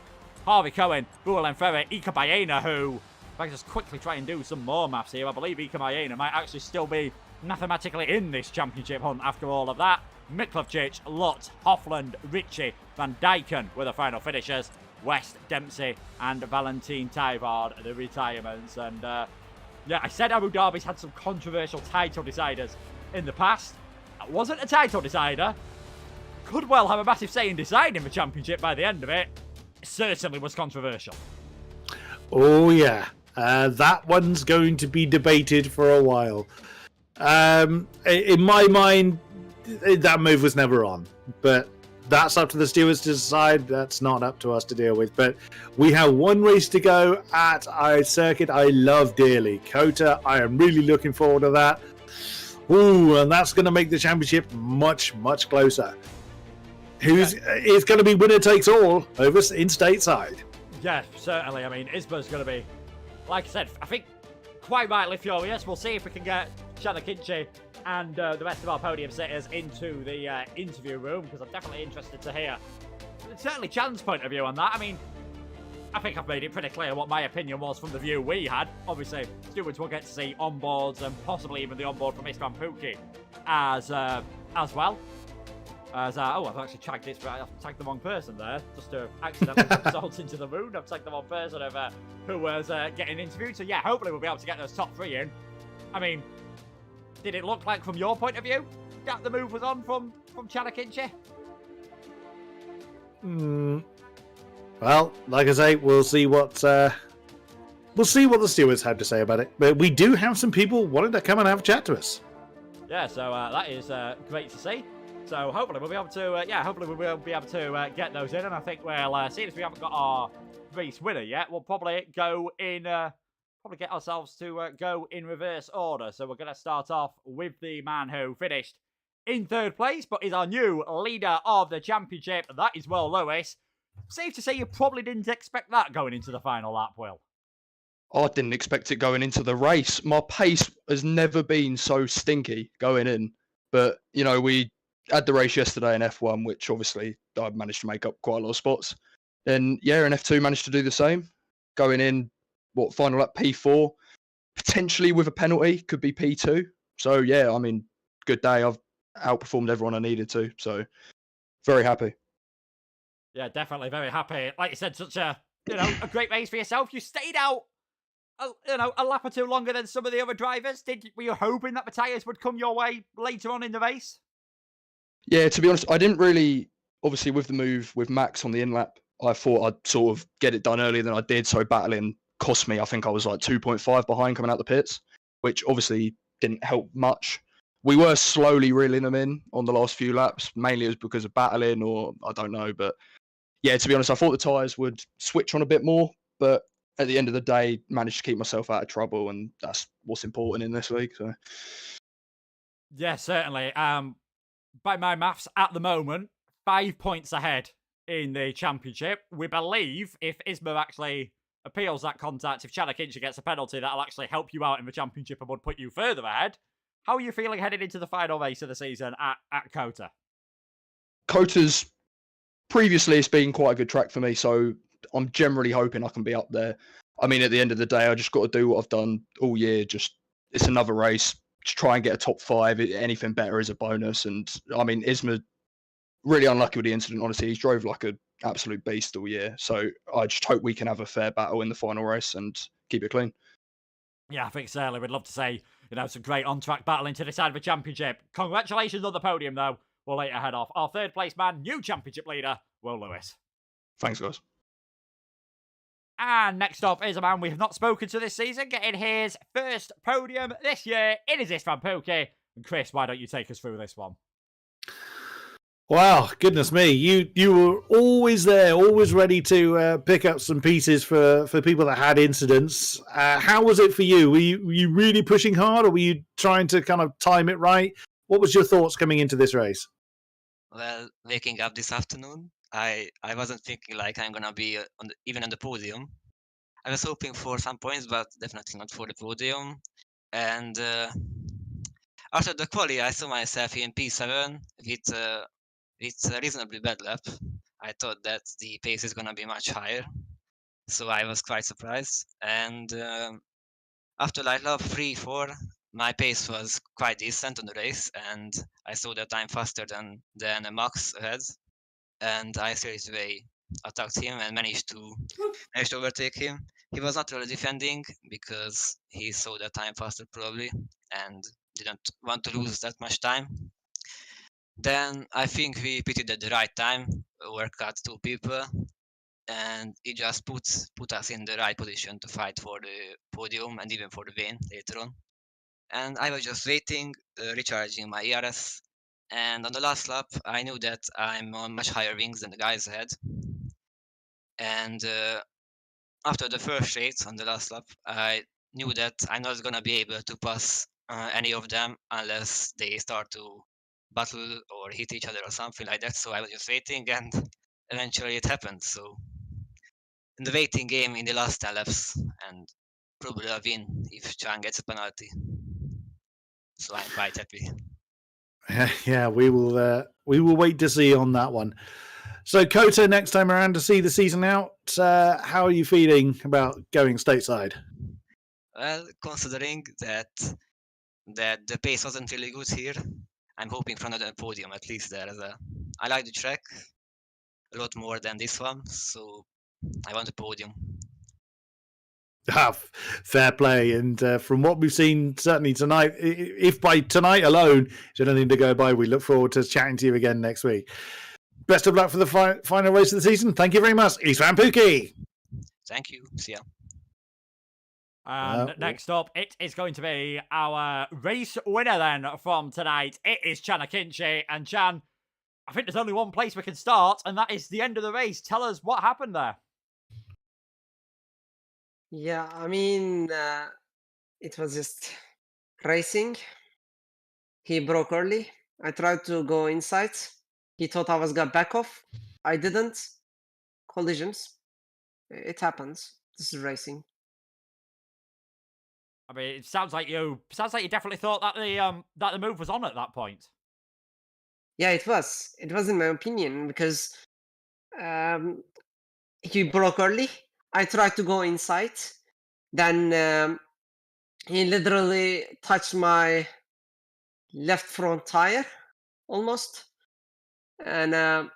Harvey Cohen, Buelen Ferrer, Ika Baena, who, if I can just quickly try and do some more maths here, I believe Ika Baena might actually still be mathematically in this championship hunt after all of that. Miklovcic, Lutz, Hoffland, Ritchie, Van Dijken were the final finishers. West, Dempsey, and Valentin Tyvard, the retirements. And yeah, I said Abu Dhabi's had some controversial title deciders in the past. That wasn't a title decider. Could well have a massive say in deciding the championship by the end of it. It certainly was controversial. Oh, yeah. That one's going to be debated for a while. In my mind, that move was never on. But that's up to the stewards to decide. That's not up to us to deal with. But we have one race to go at a circuit I love dearly. Kota, I am really looking forward to that. Ooh, and that's going to make the championship much, much closer. It's going to be winner takes all over in stateside. Yeah, certainly. I mean, Isma's going to be, like I said, I think quite rightly furious. We'll see if we can get Shanna Kinchi and the rest of our podium sitters into the interview room, because I'm definitely interested to hear certainly Chan's point of view on that. I mean, I think I've made it pretty clear what my opinion was from the view we had. Obviously, stewards will get to see onboards and possibly even the onboard from Istvan Pukki as well. Oh, I've actually tagged this, but I've tagged the wrong person there, just to accidentally put salt into the wound. I've tagged the wrong person of who was getting interviewed. So yeah, hopefully we'll be able to get those top 3 in. I mean, did it look like, from your point of view, that the move was on from Shanna Kinchi? Well, like I say, we'll see what the stewards have to say about it. But we do have some people wanting to come and have a chat to us. Yeah, so that is great to see. So hopefully we'll be able to, get those in. And I think we'll, seeing as we haven't got our race winner yet, we'll probably go in, probably get ourselves to go in reverse order. So we're going to start off with the man who finished in 3rd place, but is our new leader of the championship. That is Will Lewis. Safe to say you probably didn't expect that going into the final lap, Will. I didn't expect it going into the race. My pace has never been so stinky going in. But, you know, we had the race yesterday in F1, which obviously I managed to make up quite a lot of spots. And yeah, in F2 managed to do the same. Going in, final lap P4, potentially with a penalty, could be P2. So yeah, I mean, good day. I've outperformed everyone I needed to. So very happy. Yeah, definitely very happy. Like you said, such a great race for yourself. You stayed out a lap or 2 longer than some of the other drivers. Were you hoping that the tyres would come your way later on in the race? Yeah, to be honest, I didn't really, obviously with the move with Max on the in-lap, I thought I'd sort of get it done earlier than I did. So battling cost me, I think I was like 2.5 behind coming out the pits, which obviously didn't help much. We were slowly reeling them in on the last few laps. Mainly it was because of battling, or I don't know. But yeah, to be honest, I thought the tyres would switch on a bit more. But at the end of the day, managed to keep myself out of trouble. And that's what's important in this league. So yeah, certainly. By my maths, at the moment, 5 points ahead in the championship. We believe if Isma actually appeals that contact, if Shanna Kinchi gets a penalty, that'll actually help you out in the championship and would put you further ahead. How are you feeling headed into the final race of the season at Kota? Kota's previously, it's been quite a good track for me, so I'm generally hoping I can be up there. I mean, at the end of the day, I just got to do what I've done all year. Just, it's another race. Just try and get a top 5. Anything better is a bonus. And I mean, Isma, really unlucky with the incident, honestly. He's drove like an absolute beast all year. So I just hope we can have a fair battle in the final race and keep it clean. Yeah, I think certainly we'd love to say, some great on-track battling to decide the championship. Congratulations on the podium, though. We'll later head off. Our 3rd place man, new championship leader, Will Lewis. Thanks, guys. And next up is a man we have not spoken to this season, getting his first podium this year. It is Istvan Pukki. And Chris, why don't you take us through this one? Wow, goodness me. You were always there, always ready to pick up some pieces for people that had incidents. How was it for you? Were you really pushing hard, or were you trying to kind of time it right? What was your thoughts coming into this race? Well, waking up this afternoon, I wasn't thinking like I'm gonna be even on the podium. I was hoping for some points, but definitely not for the podium. And after the quali, I saw myself in P7 with a reasonably bad lap. I thought that the pace is gonna be much higher, so I was quite surprised. And after like lap 3-4, my pace was quite decent on the race, and I saw that I'm faster than Max ahead, and I straight away attacked him and managed to overtake him. He was not really defending because he saw that I'm faster probably and didn't want to lose that much time. Then I think we pitted at the right time, overcut 2 people, and it just put us in the right position to fight for the podium and even for the win later on. And I was just waiting, recharging my ERS, and on the last lap I knew that I'm on much higher wings than the guys ahead. And after the first straight on the last lap, I knew that I'm not gonna be able to pass any of them unless they start to battle or hit each other or something like that. So I was just waiting, and eventually it happened. So in the waiting game in the last 10 laps, and probably a win if Chang gets a penalty. So I'm quite happy. Yeah, we will wait to see on that one. So, Kota, next time around to see the season out, how are you feeling about going stateside? Well, considering that the pace wasn't really good here, I'm hoping for another podium at least there. I like the track a lot more than this one, so I want a podium. Fair play. And from what we've seen, certainly tonight, if by tonight alone is anything to go by, we look forward to chatting to you again next week. Best of luck for the final race of the season. Thank you very much, Isvan Pukki. Thank you. See ya. And next up, it is going to be our race winner then from tonight. It is Chan Akinci. And Chan, I think there's only one place we can start, and that is the end of the race. Tell us what happened there. Yeah, I mean, it was just racing. He broke early. I tried to go inside. He thought I was gonna back off. I didn't. Collisions. It happens. This is racing. I mean, it sounds like you definitely thought that the move was on at that point. Yeah, it was. It was in my opinion because he broke early. I tried to go inside. Then he literally touched my left front tire almost. And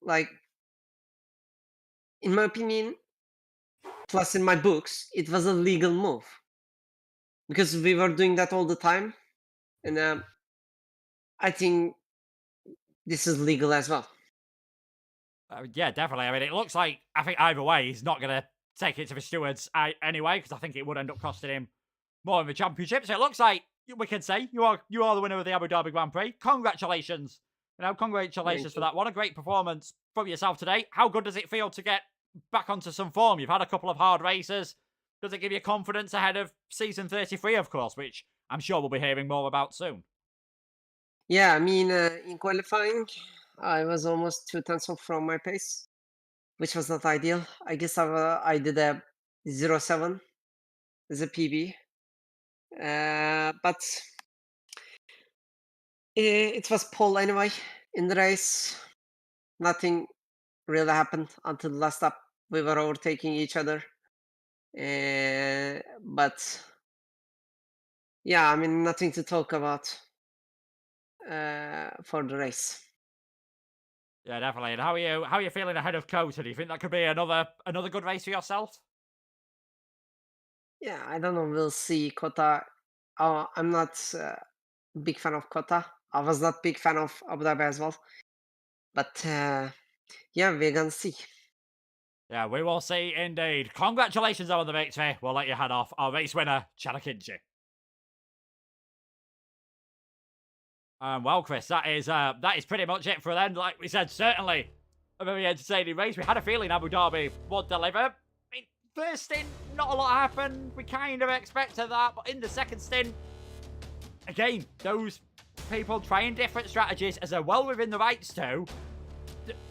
like, in my opinion, plus in my books, it was a legal move. Because we were doing that all the time. And I think this is legal as well. Yeah, definitely. I mean, it looks like, I think either way, he's not going to take it to the stewards anyway, because I think it would end up costing him more in the championship. So it looks like we can say you are the winner of the Abu Dhabi Grand Prix. Congratulations. Congratulations for that. What a great performance from yourself today. How good does it feel to get back onto some form? You've had a couple of hard races. Does it give you confidence ahead of season 33, of course, which I'm sure we'll be hearing more about soon? Yeah, I mean, in qualifying, I was almost 2 tenths off from my pace, which was not ideal. I guess I did a 0.7 as a PB. But it was pole anyway in the race. Nothing really happened until the last lap. We were overtaking each other. But yeah, I mean, nothing to talk about for the race. Yeah, definitely. And how are you feeling ahead of Kota? Do you think that could be another good race for yourself? Yeah, I don't know. We'll see. Kota. I'm not a big fan of Kota. I was not big fan of Abu Dhabi as well. But yeah, we're gonna see. Yeah, we will see indeed. Congratulations on the victory. We'll let you head off. Our race winner, Chan Akinci. Well, Chris, that is pretty much it for then. Like we said, certainly a very entertaining race. We had a feeling Abu Dhabi would deliver. I mean, first stint, not a lot happened. We kind of expected that, but in the second stint, again, those people trying different strategies as they're well within the rights to.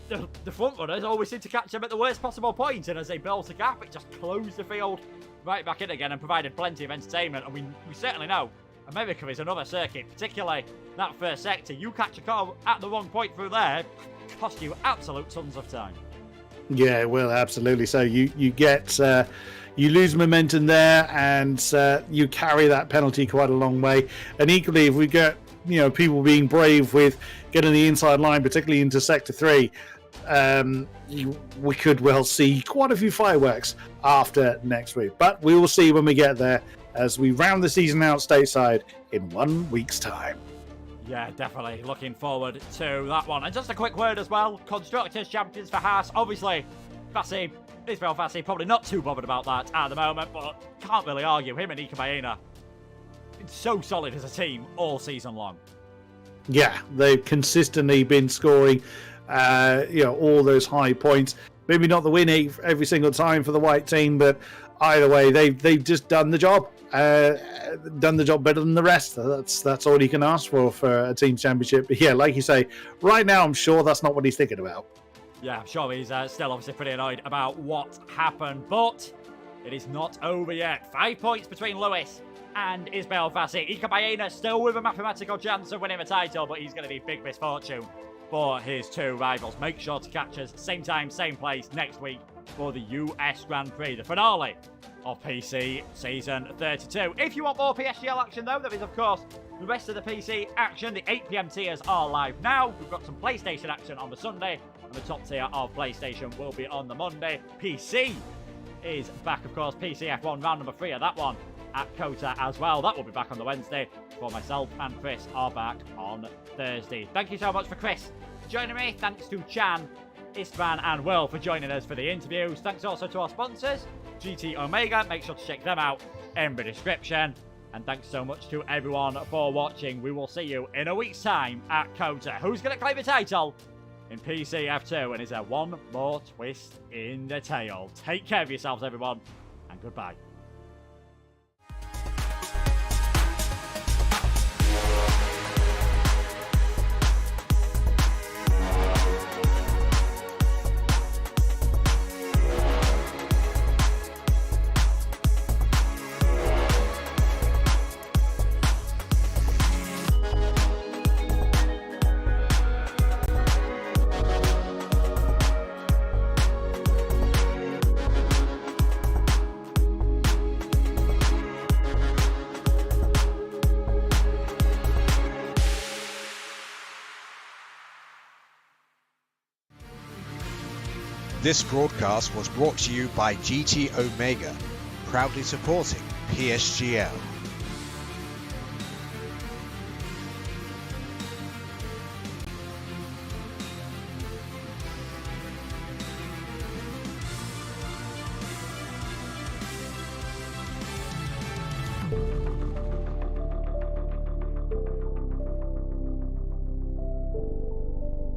The front runners always seem to catch them at the worst possible point, and as they built a gap, it just closed the field right back in again and provided plenty of entertainment. And we certainly know America is another circuit, particularly that first sector. You catch a car at the wrong point through there, cost you absolute tons of time. Yeah, well, absolutely. So you get you lose momentum there, and you carry that penalty quite a long way. And equally, if we get people being brave with getting the inside line, particularly into sector 3, we could well see quite a few fireworks after next week. But we will see when we get there, as we round the season out stateside in 1 week's time. Yeah, definitely looking forward to that one. And just a quick word as well, Constructors Champions for Haas. Obviously, Ismail Fassi probably not too bothered about that at the moment, but can't really argue. Him and Ika Baena, it's so solid as a team all season long. Yeah, they've consistently been scoring all those high points. Maybe not the win every single time for the white team, but either way, they've just done the job. Done the job better than the rest. That's all you can ask for a team championship. But yeah, like you say, right now I'm sure that's not what he's thinking about. Yeah, I'm sure he's still obviously pretty annoyed about what happened, but it is not over yet. 5 points between Lewis and Ismail Fassi. Ika Baena still with a mathematical chance of winning the title, but he's going to be big misfortune for his two rivals. Make sure to catch us same time, same place next week for the US Grand Prix, the finale of PC Season 32. If you want more PSGL action, though, there is, of course, the rest of the PC action. The 8 PM tiers are live now. We've got some PlayStation action on the Sunday, and the top tier of PlayStation will be on the Monday. PC is back, of course. PC F1 round number 3 of that one at Kota as well. That will be back on the Wednesday. For myself and Chris are back on Thursday. Thank you so much for Chris joining me. Thanks to Chan, Istvan and Will for joining us for the interviews. Thanks also to our sponsors, GT Omega. Make sure to check them out in the description. And thanks so much to everyone for watching. We will see you in a week's time at Kota. Who's going to claim the title in PC F2? And is there one more twist in the tail? Take care of yourselves, everyone, and goodbye. This broadcast was brought to you by GT Omega, proudly supporting PSGL.